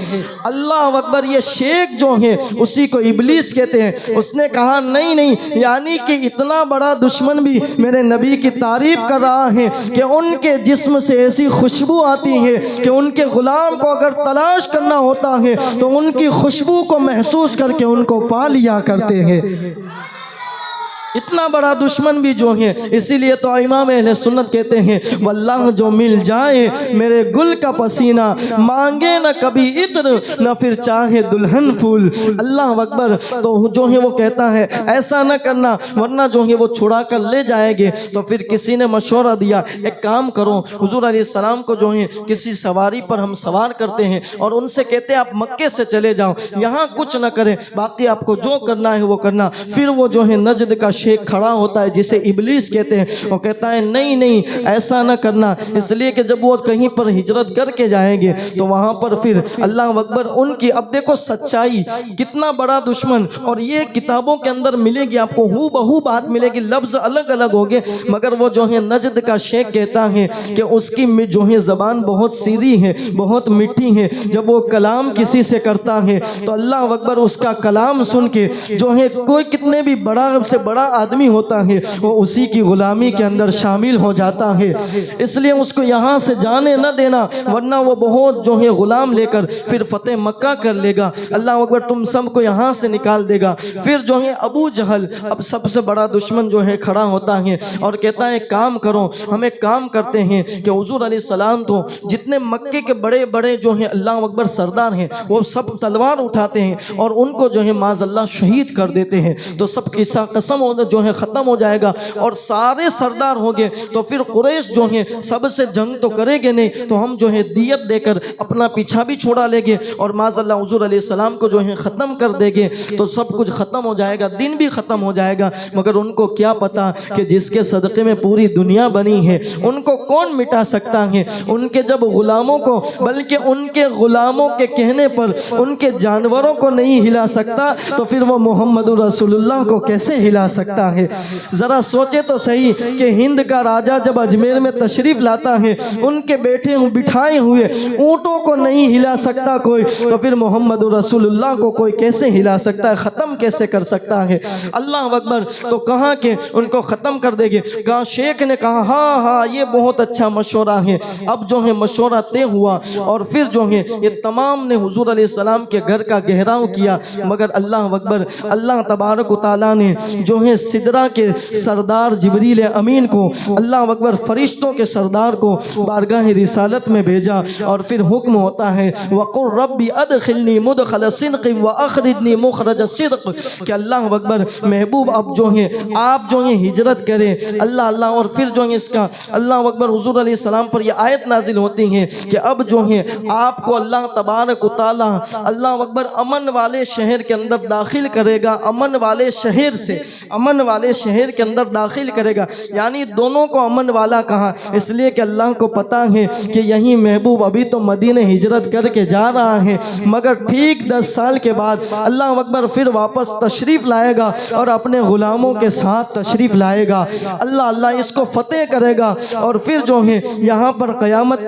اللہ اکبر، یہ شیخ جو ہے اسی کو ابلیس کہتے ہیں۔ اس نے کہا نہیں نہیں، یعنی کہ اتنا بڑا دشمن بھی میرے نبی کی تعریف کر رہا ہے کہ ان کے جسم سے ایسی خوشبو آتی ہے کہ ان کے غلام کو اگر تلاش کرنا ہوتا ہے تو ان کی خوشبو کو محسوس کر کے ان کو پا لیا کرتے ہیں۔ اتنا بڑا دشمن بھی جو ہے، اسی لیے تو امام اہل سنت کہتے ہیں واللہ جو مل جائے میرے گل کا پسینہ، مانگے نہ کبھی عطر نہ پھر چاہے دلہن پھول۔ اللہ اکبر، تو جو ہے وہ کہتا ہے ایسا نہ کرنا ورنہ جو ہے وہ چھڑا کر لے جائے گے۔ تو پھر کسی نے مشورہ دیا ایک کام کرو، حضور علیہ السلام کو جو ہے کسی سواری پر ہم سوار کرتے ہیں اور ان سے کہتے ہیں آپ مکے سے چلے جاؤ، یہاں کچھ نہ کریں، باقی آپ کو جو کرنا ہے وہ کرنا۔ پھر وہ جو ہے نجد کا شیخ کھڑا ہوتا ہے جسے ابلیس کہتے ہیں، وہ کہتا ہے نہیں نہیں ایسا نہ کرنا، اس لیے کہ جب وہ کہیں پر ہجرت کر کے جائیں گے تو وہاں پر پھر اللہ اکبر ان کی، اب دیکھو سچائی، کتنا بڑا دشمن، اور یہ کتابوں کے اندر ملے گی آپ کو ہو بہو بات ملے گی، لفظ الگ الگ ہوگے، مگر وہ جو ہے نجد کا شیخ کہتا ہے کہ اس کی جو ہے زبان بہت سیدھی ہے، بہت میٹھی ہے، جب وہ کلام کسی سے کرتا ہے تو اللہ اکبر اس کا کلام سن کے جو ہے کوئی کتنے بھی بڑا سے بڑا آدمی ہوتا ہے وہ اسی کی غلامی کے اندر شامل ہو جاتا ہے۔ اس لیے اس کو یہاں سے جانے نہ دینا ورنہ وہ بہت جو ہے غلام لے کر پھر فتح مکہ کر لے گا، اللہ اکبر تم سب کو یہاں سے نکال دے گا۔ پھر جو ہے ابو جہل اب سب سے بڑا دشمن جو ہے کھڑا ہوتا ہے اور کہتا ہے کام کرو، ہم ایک کام کرتے ہیں کہ حضور علیہ السلام تو جتنے مکے کے بڑے بڑے جو ہیں اللہ اکبر سردار ہیں وہ سب تلوار اٹھاتے ہیں اور ان کو جو ہے معاذ اللہ شہید کر دیتے ہیں، تو سب کی قسم جو ہے ختم ہو جائے گا اور سارے سردار ہوں گے، تو پھر قریش جو ہیں سب سے جنگ تو کرے گے نہیں، تو ہم جو ہے دیت دے کر اپنا پیچھا بھی چھوڑا لیں گے اور معاذ اللہ حضور علیہ السلام کو جو ہے ختم کر دیں گے، تو سب کچھ ختم ہو جائے گا، دن بھی ختم ہو جائے گا۔ مگر ان کو کیا پتا کہ جس کے صدقے میں پوری دنیا بنی ہے ان کو کون مٹا سکتا ہے؟ ان کے جب غلاموں کو، بلکہ ان کے غلاموں کے کہنے پر ان کے جانوروں کو نہیں ہلا سکتا تو پھر وہ محمد رسول اللہ کو کیسے ہلا سکتا ہے؟ ذرا سوچے تو صحیح کہ ہند کا راجہ جب اجمیر میں تشریف لاتا ہے ان کے بیٹھے بٹھائے ہوئے اونٹوں کو نہیں ہلا سکتا کوئی، تو پھر محمد رسول اللہ کو کوئی کیسے ہلا سکتا ہے، ختم کیسے کر سکتا ہے؟ اللہ اکبر، تو کہاں کہ ان کو ختم کر دے گے۔ کہا شیخ نے کہا ہاں ہاں یہ بہت اچھا مشورہ ہے۔ اب جو ہے مشورہ طے ہوا اور پھر جو ہے یہ تمام نے حضور علیہ السلام کے گھر کا گہراؤ کیا، مگر اللہ اکبر اللہ تبارک و تعالیٰ نے جو ہے سدرہ کے سردار جبریل امین کو، اللہ اکبر فرشتوں کے سردار کو بارگاہ رسالت میں بھیجا اور پھر حکم ہوتا ہے وَقُلْ رَبِّ أَدْخِلْنِي مُدْخَلَ صِدْقٍ وَأَخْرِجْنِي مُخْرَجَ صِدْقٍ، کہ اللہ اکبر محبوب اب جو ہے آپ جو ہے ہجرت کریں، اللہ اور پھر جو ہے اس کا اللہ اکبر حضور علیہ السلام پر یہ آیت نازل ہوتی ہیں کہ اب جو ہے آپ کو اللہ تبارک و تعالیٰ اللہ اکبر امن والے شہر کے اندر داخل کرے گا، امن والے شہر سے امن والے شہر کے اندر داخل کرے گا، یعنی دونوں کو امن والا کہا اس لیے کہ اللہ کو پتا ہے کہ یہی محبوب ابھی تو مدینہ ہجرت کر کے جا رہا ہے، مگر ٹھیک 10 سال کے بعد اللہ اکبر پھر واپس تشریف لائے گا اور اپنے غلاموں کے ساتھ تشریف لائے گا، اللہ اس کو فتح کرے گا اور پھر جو ہے یہاں پر قیامت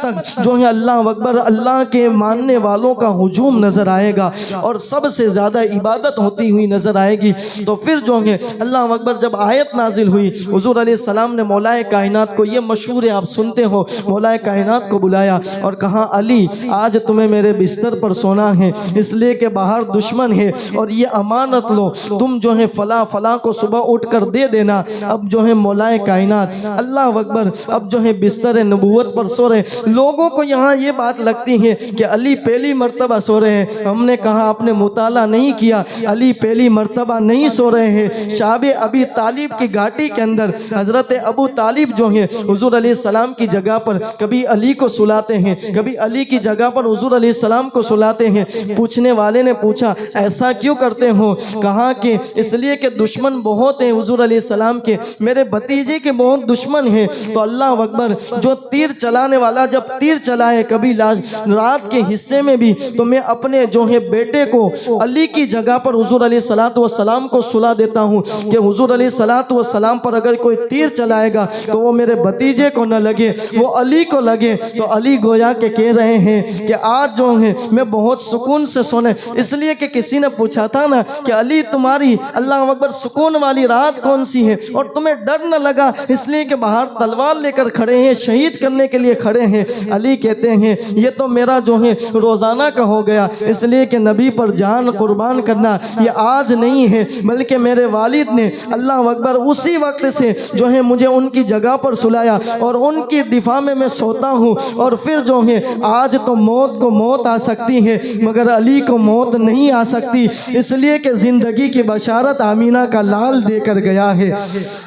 تک جو ہے اللہ اکبر اللہ کے ماننے والوں کا ہجوم نظر آئے گا اور سب سے زیادہ عبادت ہوتی ہوئی نظر آئے گی۔ تو پھر پھر جو ہے اللہ اکبر جب آیت نازل ہوئی حضور علیہ السلام نے مولا کائنات کو، یہ مشہور ہے آپ سنتے ہو، مولا کائنات کو بلایا اور کہا علی آج تمہیں میرے بستر پر سونا ہے، اس لیے کہ باہر دشمن ہے، اور یہ امانت لو تم جو ہے فلاں فلاں کو صبح اٹھ کر دے دینا۔ اب جو ہے مولا کائنات اللہ اکبر اب جو ہے بستر نبوت پر سو رہے۔ لوگوں کو یہاں یہ بات لگتی ہے کہ علی پہلی مرتبہ سو رہے ہیں، ہم نے کہا آپ نے مطالعہ نہیں کیا، علی پہلی مرتبہ نہیں سو رہے ہیں۔ شعب ابی طالب کی گھاٹی کے اندر حضرت ابو طالب جو ہیں حضور علیہ السلام کی جگہ پر کبھی علی کو سلاتے ہیں، کبھی علی کی جگہ پر حضور علیہ السلام کو سلاتے ہیں۔ پوچھنے والے نے پوچھا ایسا کیوں کرتے ہو؟ کہا کہ اس لیے کہ دشمن بہت ہیں حضور علیہ السلام کے، میرے بھتیجے کے بہت دشمن ہیں۔ تو اللہ اکبر جو تیر چلانے والا جب تیر چلائے کبھی رات کے حصے میں بھی، تو میں اپنے جو ہے بیٹے کو علی کی جگہ پر حضور علیہ السلام کو سلا دیتا ہوں کہ حضور علیہ السلام پر اگر کوئی تیر چلائے گا تو وہ میرے بھتیجے کو نہ لگے، وہ علی کو لگے۔ تو علی گویا کہ کہہ رہے ہیں کہ آج جو ہے میں بہت سکون سے سونے، اس لیے کہ کسی نے پوچھا تھا نا کہ علی تمہاری اللہ اکبر سکون والی رات کون سی ہے، اور تمہیں ڈر نہ لگا اس لیے کہ باہر تلوار لے کر کھڑے ہیں، شہید کرنے کے لیے کھڑے ہیں۔ علی کہتے ہیں یہ تو میرا جو ہے روزانہ کا ہو گیا، اس لیے کہ نبی پر جان قربان کرنا یہ آج نہیں ہے، بلکہ میرے والد نے اللہ اکبر اسی وقت سے جو ہے مجھے ان کی جگہ پر سلایا اور ان کی دفاع میں میں سوتا ہوں، اور پھر جو ہے آج تو موت کو موت آ سکتی ہے مگر علی کو موت نہیں آ سکتی، اس لیے کہ زندگی کی بشارت آمینہ کا لال دے کر گیا ہے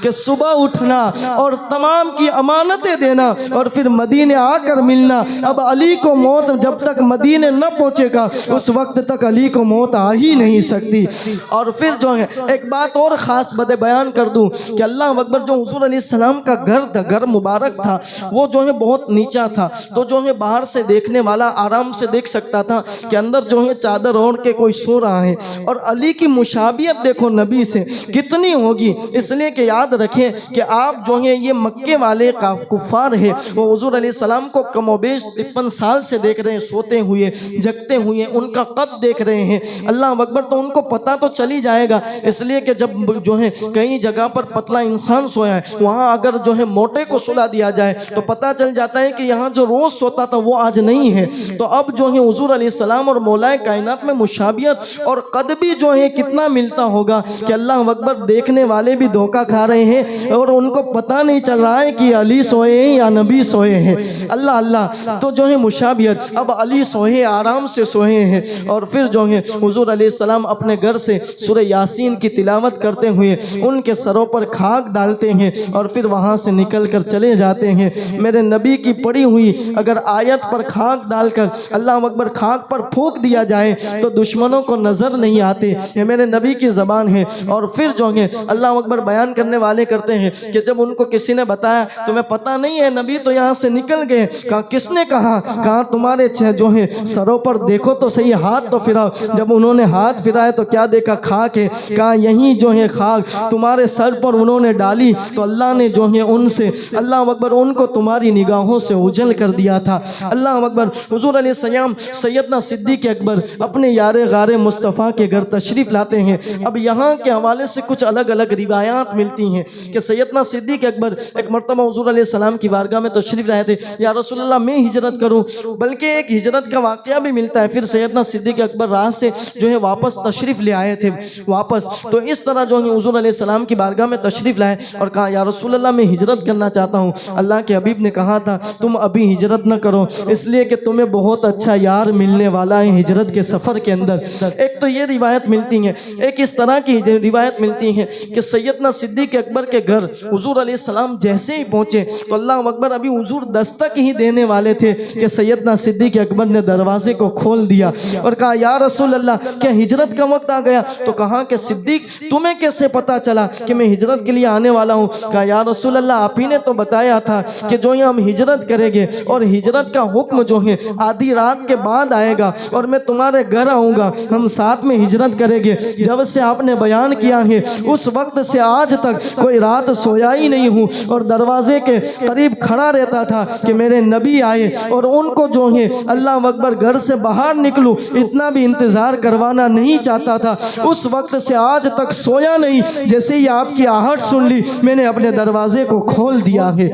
کہ صبح اٹھنا اور تمام کی امانتیں دینا اور پھر مدینے آ کر ملنا۔ اب علی کو موت جب تک مدینے نہ پہنچے گا اس وقت تک علی کو موت آ ہی نہیں سکتی۔ اور پھر جو ہے ایک بات اور خاص بیان کر دوں کہ اللہ اکبر جو حضور علیہ السلام کا گھر تھا، گھر مبارک تھا، وہ جو ہے بہت نیچا تھا، تو جو ہے باہر سے دیکھنے والا آرام سے دیکھ سکتا تھا کہ اندر جو ہے چادر اوڑھ کے کوئی سو رہا ہے۔ اور علی کی مشابہت دیکھو نبی سے کتنی ہوگی، اس لیے کہ یاد رکھیں کہ آپ جو ہیں یہ مکے والے کفار ہیں، وہ حضور علیہ السلام کو کم و بیش 53 سال سے دیکھ رہے ہیں، سوتے ہوئے جگتے ہوئے، ان کا قد دیکھ رہے ہیں۔ اللہ اکبر تو ان کو پتہ تو چلی جائے گا، اس لیے کہ جب جو ہے کئی جگہ پر پتلا انسان سویا ہے، وہاں اگر جو ہے موٹے کو سلا دیا جائے تو پتہ چل جاتا ہے کہ یہاں جو روز سوتا تھا وہ آج نہیں ہے۔ تو اب جو ہے حضور علیہ السلام اور مولا کائنات میں مشابہت اور قد بھی جو ہے کتنا ملتا ہوگا کہ اللہ اکبر دیکھنے والے بھی دھوکہ کھا رہے ہیں اور ان کو پتہ نہیں چل رہا ہے کہ علی سوئے ہیں یا نبی سوئے ہیں۔ اللہ اللہ تو جو ہے مشابہت، اب علی سوئے آرام سے سوئے ہیں، اور پھر جو ہے حضور علیہ السلام اپنے گھر سے سورہ یاسین کی تلاوت کرتے ہوئے ان کے سروں پر خاک ڈالتے ہیں اور پھر وہاں سے نکل کر چلے جاتے ہیں۔ میرے نبی کی پڑھی ہوئی اگر آیت پر خاک ڈال کر اللہ اکبر خاک پر پھونک دیا جائے تو دشمنوں کو نظر نہیں آتے، یہ میرے نبی کی زبان ہے۔ اور پھر جو ہے اللہ اکبر بیان کرنے والے کرتے ہیں کہ جب ان کو کسی نے بتایا تمہیں پتہ نہیں ہے نبی تو یہاں سے نکل گئے، کہا کس نے کہا؟ کہا تمہارے جو ہے سروں پر دیکھو تو صحیح، ہاتھ تو پھراؤ۔ جب انہوں نے ہاتھ پھرائے تو کیا دیکھا؟ خاک ہے۔ کہا یہی جو ہے خاک تمہارے سر پر انہوں نے ڈالی تو اللہ نے جو ہے ان سے اللہ اکبر ان کو تمہاری نگاہوں سے اجل کر دیا تھا۔ اللہ اکبر حضور علیہ السلام سیدنا صدیق اکبر اپنے یار غار مصطفیٰ کے گھر تشریف لاتے ہیں۔ اب یہاں کے حوالے سے کچھ الگ الگ روایات ملتی ہیں کہ سیدنا صدیق اکبر ایک مرتبہ حضور علیہ السلام کی بارگاہ میں تشریف لائے تھے، یا رسول اللہ میں ہجرت کروں، بلکہ ایک ہجرت کا واقعہ بھی ملتا ہے۔ پھر سیدنا صدیق اکبر راہ سے جو ہے واپس تشریف لے آئے تھے واپس، تو اس طرح جو ہے حضور علیہ السلام کی بارگاہ میں تشریف لائے اور کہا یا رسول اللہ میں ہجرت کرنا چاہتا ہوں۔ اللہ کے حبیب نے کہا تھا تم ابھی ہجرت نہ کرو، اس لیے کہ تمہیں بہت اچھا یار ملنے والا ہے ہجرت کے سفر کے اندر۔ ایک تو یہ روایت ملتی ہے، ایک اس طرح کی روایت ملتی ہے کہ سیدنا صدیق اکبر کے گھر حضور علیہ السلام جیسے ہی پہنچے تو اللہ اکبر ابھی حضور دستک ہی دینے والے تھے کہ سیدنا صدیق اکبر نے دروازے کو کھول دیا اور کہا یا رسول اللہ کیا ہجرت کا وقت آ گیا؟ تو کہا کہ صدیق تمہیں کیسے پتا چلا کہ میں ہجرت کے لیے آنے والا ہوں؟ کہا یا رسول اللہ آپ ہی نے تو بتایا تھا کہ جو ہم ہجرت کریں گے اور ہجرت کا حکم جو ہے آدھی رات کے بعد آئے گا اور میں تمہارے گھر آؤں گا، ہم ساتھ میں ہجرت کریں گے۔ جب سے آپ نے بیان کیا ہے اس وقت سے آج تک کوئی رات سویا ہی نہیں ہوں اور دروازے کے قریب کھڑا رہتا تھا کہ میرے نبی آئے اور ان کو جو ہے اللہ اکبر گھر سے باہر نکلوں اتنا بھی انتظار کروانا نہیں چاہتا تھا۔ اس وقت سے آج تک سویا نہیں، جیسے ہی آپ کی آہٹ سن لی میں نے اپنے دروازے کو کھول دیا ہے۔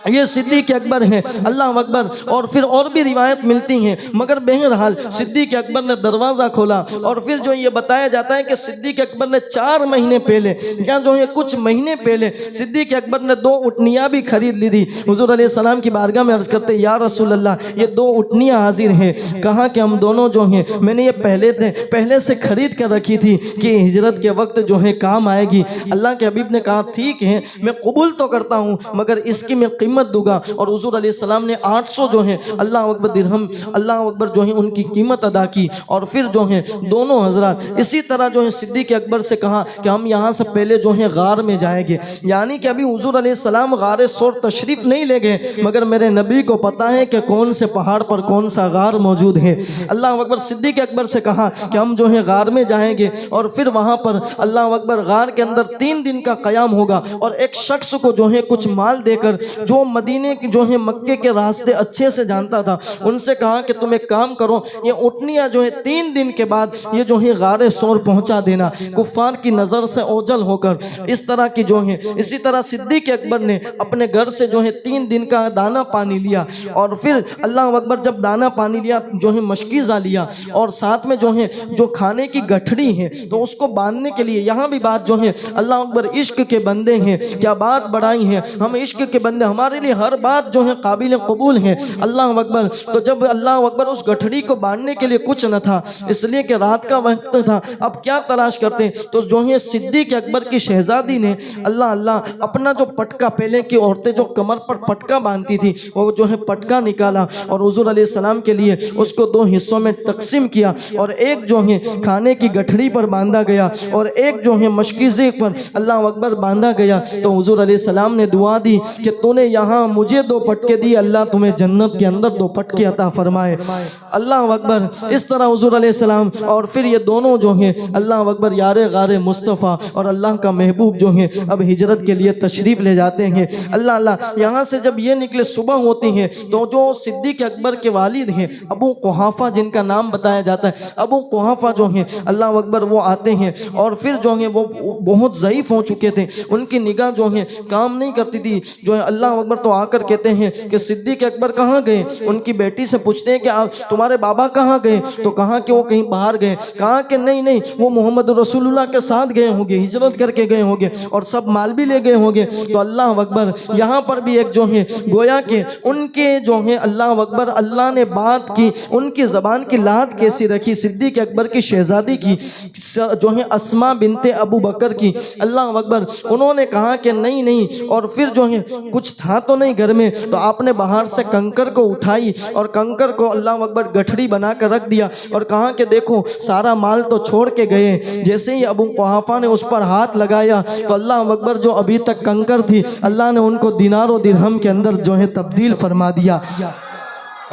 یہ صدیق اکبر ہیں، اللہ اکبر۔ اور پھر اور بھی روایت ملتی ہیں، مگر بہرحال صدیق اکبر نے دروازہ کھولا، اور پھر جو یہ بتایا جاتا ہے کہ صدیق اکبر نے 4 مہینے پہلے یا جو ہے کچھ مہینے پہلے صدیق اکبر نے 2 اٹھنیاں بھی خرید لی تھی۔ حضور علیہ السلام کی بارگاہ میں عرض کرتے یا رسول اللہ یہ 2 اٹھنیاں حاضر ہیں، کہا کہ ہم دونوں جو ہیں میں نے یہ پہلے سے خرید کر رکھی تھی کہ ہجرت کے وقت جو ہے کام آئے گی۔ اللہ کے حبیب نے کہا ٹھیک ہے میں قبول تو کرتا ہوں، مگر اس کی میں قیمت دوں گا۔ اور حضور علیہ السلام نے 800 جو ہیں اللہ اکبر درہم، اللہ اکبر جو ہیں ان کی قیمت ادا کی، اور پھر جو ہیں دونوں حضرات اسی طرح جو ہے صدیق اکبر سے کہا کہ ہم یہاں سے پہلے جو ہیں غار میں جائیں گے، یعنی کہ ابھی حضور علیہ السلام غار ثور تشریف نہیں لے گئے، مگر میرے نبی کو پتا ہے کہ کون سے پہاڑ پر کون سا غار موجود ہے۔ اللہ اکبر، صدیق اکبر سے کہا کہ ہم جو ہیں غار میں جائیں گے، اور پھر وہاں پر اللہ اکبر غار کے اندر 3 دن کا قیام ہوگا، اور ایک شخص کو جو ہے کچھ مال دے کر، جو مدینے کی جو ہے مکے کے راستے اچھے سے جانتا تھا، ان سے کہا کہ تم ایک کام کرو، یہ اٹھنیاں جو ہے 3 دن کے بعد یہ جو ہے غار ثور پہنچا دینا، کفار کی نظر سے اوجل ہو کر۔ اس طرح کی جو ہے اسی طرح صدیق اکبر نے اپنے گھر سے جو ہے 3 دن کا دانہ پانی لیا، اور پھر اللہ اکبر جب دانہ پانی لیا جو ہے مشکیزہ لیا، اور ساتھ میں جو ہے جو کھانے کی گٹھڑی ہے تو اس کو باندھنے کے لیے، یہاں بھی بات جو ہے اللہ اکبر عشق کے بندے ہیں، کیا بات بڑھائی ہے، ہم عشق کے بندے، ہمارے لیے ہر بات جو ہے قابل قبول ہے۔ اللہ اکبر، تو جب اللہ اکبر اس گٹھڑی کو باندھنے کے لیے کچھ نہ تھا، اس لیے کہ رات کا وقت تھا، اب کیا تلاش کرتے، تو جو ہے صدیق اکبر کی شہزادی نے اللہ اپنا جو پٹکا، پہلے کی عورتیں جو کمر پر پٹکا باندھتی تھی، وہ جو ہے پٹکا نکالا، اور حضور علیہ السلام کے لیے اس کو 2 حصوں میں تقسیم کیا، اور ایک جو ہے کھانے کی گٹھڑی پر باندھا گیا، اور ایک جو ہے مشکیزے پر اللہ اکبر باندھا گیا۔ تو حضور علیہ السلام نے دعا دی کہ تو نے یہاں مجھے 2 پٹکے دی، اللہ تمہیں جنت کے اندر 2 پٹکے عطا فرمائے۔ اللہ اکبر، اس طرح حضور علیہ السلام اور پھر یہ دونوں جو ہیں اللہ اکبر یار غار مصطفیٰ اور اللہ کا محبوب جو ہیں اب ہجرت کے لیے تشریف لے جاتے ہیں۔ اللہ یہاں سے جب یہ نکلے صبح ہوتی ہیں تو جو صدیق اکبر کے والد ہیں ابو قحافہ، جن کا نام بتایا جاتا ہے، ابو قحافہ جو ہیں اللہ اکبر وہ آتے ہیں، اور پھر جو ہیں وہ بہت ضعیف ہو چکے تھے، ان کی نگاہ جو ہے کام نہیں کرتی تھی، جو ہے اللہ اکبر تو آ کر کہتے ہیں کہ صدیق اکبر کہاں گئے؟ ان کی بیٹی سے پوچھتے ہیں کہ تمہارے بابا کہاں گئے؟ تو کہا کہ وہ کہیں باہر گئے، کہا کہ نہیں وہ محمد رسول اللہ کے ساتھ گئے ہوں گے، ہجرت کر کے گئے ہوں گے، اور سب مال بھی لے گئے ہوں گے۔ تو اللہ اکبر یہاں پر بھی ایک جو ہے گویا کہ ان کے جو ہے اللہ اکبر اللہ نے بات کی، ان کی زبان کی لات کیسی رکھی، صدیق اکبر کی شہزادی کی جو ہے اسماء بنت ابو بکر کی، اللہ اکبر انہوں نے کہا کہ نہیں، اور پھر جو ہے کچھ تھا تو نہیں گھر میں، تو آپ نے باہر سے کنکر کو اٹھائی اور کنکر کو اللہ اکبر گٹھڑی بنا کر رکھ دیا، اور کہا کہ دیکھو سارا مال تو چھوڑ کے گئے۔ جیسے ہی ابو قحافہ نے اس پر ہاتھ لگایا تو اللہ اکبر جو ابھی تک کنکر تھی اللہ نے ان کو دینار و درہم کے اندر جو ہے تبدیل فرما دیا۔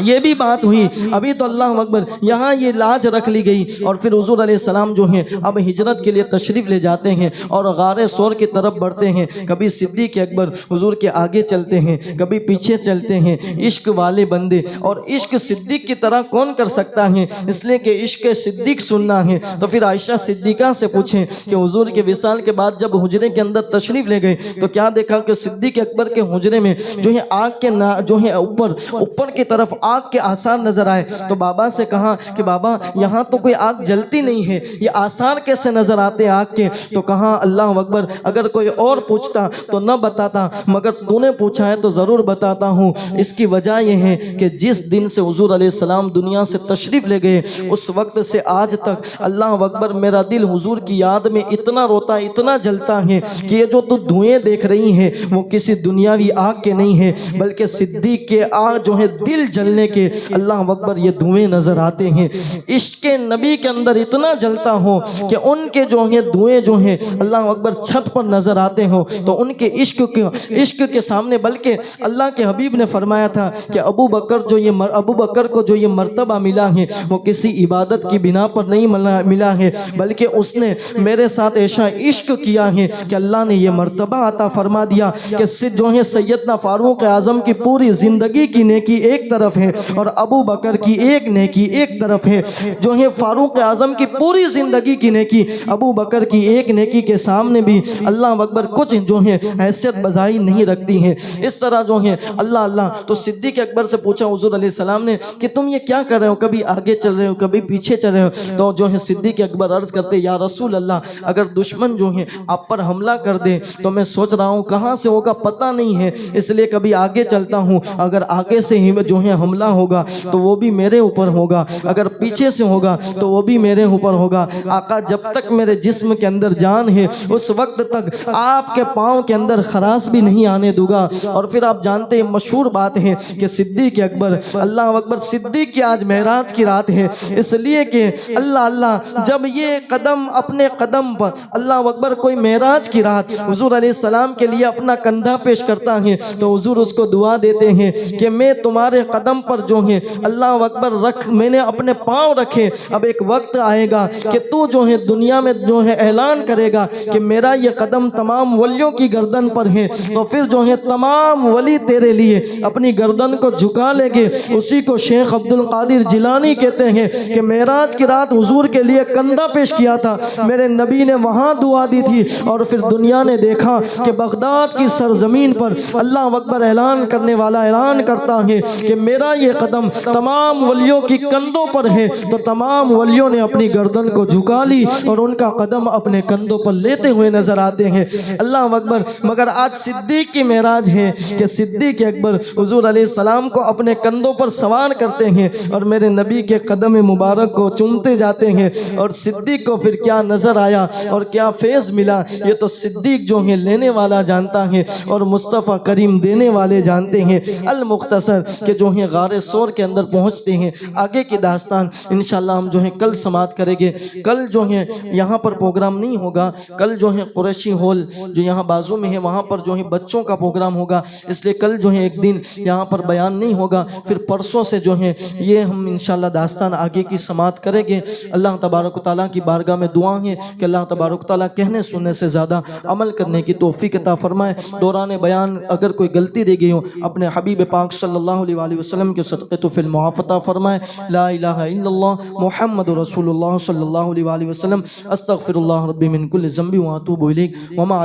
یہ بھی بات ہوئی، ابھی تو اللہ اکبر یہاں یہ لاج رکھ لی گئی، اور پھر حضور علیہ السلام جو ہیں اب ہجرت کے لیے تشریف لے جاتے ہیں اور غار ثور کی طرف بڑھتے ہیں۔ کبھی صدیق اکبر حضور کے آگے چلتے ہیں، کبھی پیچھے چلتے ہیں، عشق والے بندے، اور عشق صدیق کی طرح کون کر سکتا ہے، اس لیے کہ عشق صدیق سننا ہے۔ تو پھر عائشہ صدیقہ سے پوچھیں کہ حضور کے وصال کے بعد جب حجرے کے اندر تشریف لے گئے تو کیا دیکھا کہ صدیق اکبر کے حجرے میں جو ہے آگ کے جو ہے اوپر کی طرف آگ کے آثار نظر آئے۔ تو بابا سے کہا کہ بابا یہاں تو کوئی آگ جلتی نہیں ہے، یہ آثار کیسے نظر آتے آگ کے؟ تو کہا اللہ اکبر اگر کوئی اور پوچھتا تو نہ بتاتا، مگر تو نے پوچھا ہے تو ضرور بتاتا ہوں۔ اس کی وجہ یہ ہے کہ جس دن سے حضور علیہ السلام دنیا سے تشریف لے گئے اس وقت سے آج تک اللہ اکبر میرا دل حضور کی یاد میں اتنا روتا ہے، اتنا جلتا ہے کہ یہ جو تو دھوئیں دیکھ رہی ہیں وہ کسی دنیاوی آگ کے نہیں ہے، بلکہ صدیق کے آگ جو ہے دل جلنے کے اللہ اکبر یہ دھوئیں نظر آتے ہیں۔ عشق نبی کے اندر اتنا جلتا ہو کہ ان کے جو ہیں دھوئیں جو ہیں اللہ اکبر چھت پر نظر آتے ہو تو ان کے عشق کے سامنے، بلکہ اللہ کے حبیب نے فرمایا تھا کہ ابو بکر کو جو یہ مرتبہ ملا ہے وہ کسی عبادت کی بنا پر نہیں ملا ہے، بلکہ اس نے میرے ساتھ ایسا عشق کیا ہے کہ اللہ نے یہ مرتبہ عطا فرما دیا کہ جو ہے سیدنا فاروق اعظم کی پوری زندگی کی نیکی ایک طرف ہے ہے اور ابو بکر کی ایک نیکی ایک طرف ہے، جو ہے فاروق اعظم کی پوری زندگی کی نیکی ابو بکر کی ایک نیکی کے سامنے بھی اللہ اکبر کچھ جو ہے حیثیت بزائی نہیں رکھتی ہے۔ اس طرح جو ہے اللہ تو صدیق اکبر سے پوچھا حضور علیہ السلام نے کہ تم یہ کیا کر رہے ہو، کبھی آگے چل رہے ہو کبھی پیچھے چل رہے ہو؟ تو جو ہے صدیق اکبر عرض کرتے یا رسول اللہ اگر دشمن جو ہے آپ پر حملہ کر دے تو میں سوچ رہا ہوں کہاں سے ہوگا پتہ نہیں ہے، اس لیے کبھی آگے چلتا ہوں، اگر آگے سے ہی جو ہے حملہ ہوگا تو وہ بھی میرے اوپر ہوگا، اگر پیچھے سے ہوگا تو وہ بھی میرے اوپر ہوگا۔ آقا جب تک میرے جسم کے اندر جان ہے اس وقت تک آپ کے پاؤں کے اندر خراش بھی نہیں آنے دوں گا۔ اور پھر آپ جانتے ہیں مشہور بات ہے کہ صدیق اکبر اللہ اکبر صدیق کی آج معراج کی رات ہے، اس لیے کہ اللہ جب یہ قدم اپنے قدم پر اللہ اکبر کوئی معراج کی رات حضور علیہ السلام کے لیے اپنا کندھا پیش کرتا ہے تو حضور اس کو دعا دیتے ہیں کہ میں تمہارے قدم پر جو ہے اللہ اکبر رکھ میں نے اپنے پاؤں رکھے، اب ایک وقت آئے گا کہ تو جو ہے دنیا میں جو ہے اعلان کرے گا کہ میرا یہ قدم تمام ولیوں کی گردن پر ہے، تو پھر جو ہے تمام ولی تیرے لیے اپنی گردن کو جھکا لے گے۔ اسی کو شیخ عبد القادر جیلانی کہتے ہیں کہ معراج کی رات حضور کے لیے کندھا پیش کیا تھا، میرے نبی نے وہاں دعا دی تھی اور پھر دنیا نے دیکھا کہ بغداد کی سرزمین پر اللہ اکبر اعلان کرنے والا اعلان کرتا ہے کہ میرا یہ قدم تمام ولیوں کی کندھوں پر ہے، تو تمام ولیوں نے اپنی گردن کو جھکا لی اور ان کا قدم اپنے کندھوں پر لیتے ہوئے نظر آتے ہیں۔ اللہ اکبر، مگر آج صدیق کی معراج ہے کہ صدیق اکبر حضور علیہ السلام کو اپنے کندھوں پر سوار کرتے ہیں اور میرے نبی کے قدم مبارک کو چومتے جاتے ہیں، اور صدیق کو پھر کیا نظر آیا اور کیا فیض ملا یہ تو صدیق جو ہے لینے والا جانتا ہے اور مصطفیٰ کریم دینے والے جانتے ہیں۔ المختصر کہ جو ہے غار ثور کے اندر پہنچتے ہیں، آگے کی داستان انشاءاللہ ہم جو ہے کل سماعت کریں گے۔ کل جو ہے یہاں پر پروگرام نہیں ہوگا، کل جو ہے قریشی ہال جو یہاں بازو میں ہے وہاں پر جو ہے بچوں کا پروگرام ہوگا، اس لیے کل جو ہے ایک دن یہاں پر بیان نہیں ہوگا، پھر پرسوں سے جو ہے یہ ہم انشاءاللہ داستان آگے کی سماعت کریں گے۔ اللہ تبارک و تعالیٰ کی بارگاہ میں دعا ہے کہ اللہ تبارک و تعالیٰ کہنے سننے سے زیادہ عمل کرنے کی توفیق عطا فرمائے۔ دوران بیان اگر کوئی غلطی رہ گئی ہو اپنے حبیب پاک صلی اللہ علیہ وسلم کے صدقے تو فی المعاف عطا فرمائے۔ لا الہ الا اللہ محمد رسول اللہ صلی اللہ علیہ وسلم۔ استغفر اللہ ربی من کل ذنب واتوب الیہ وما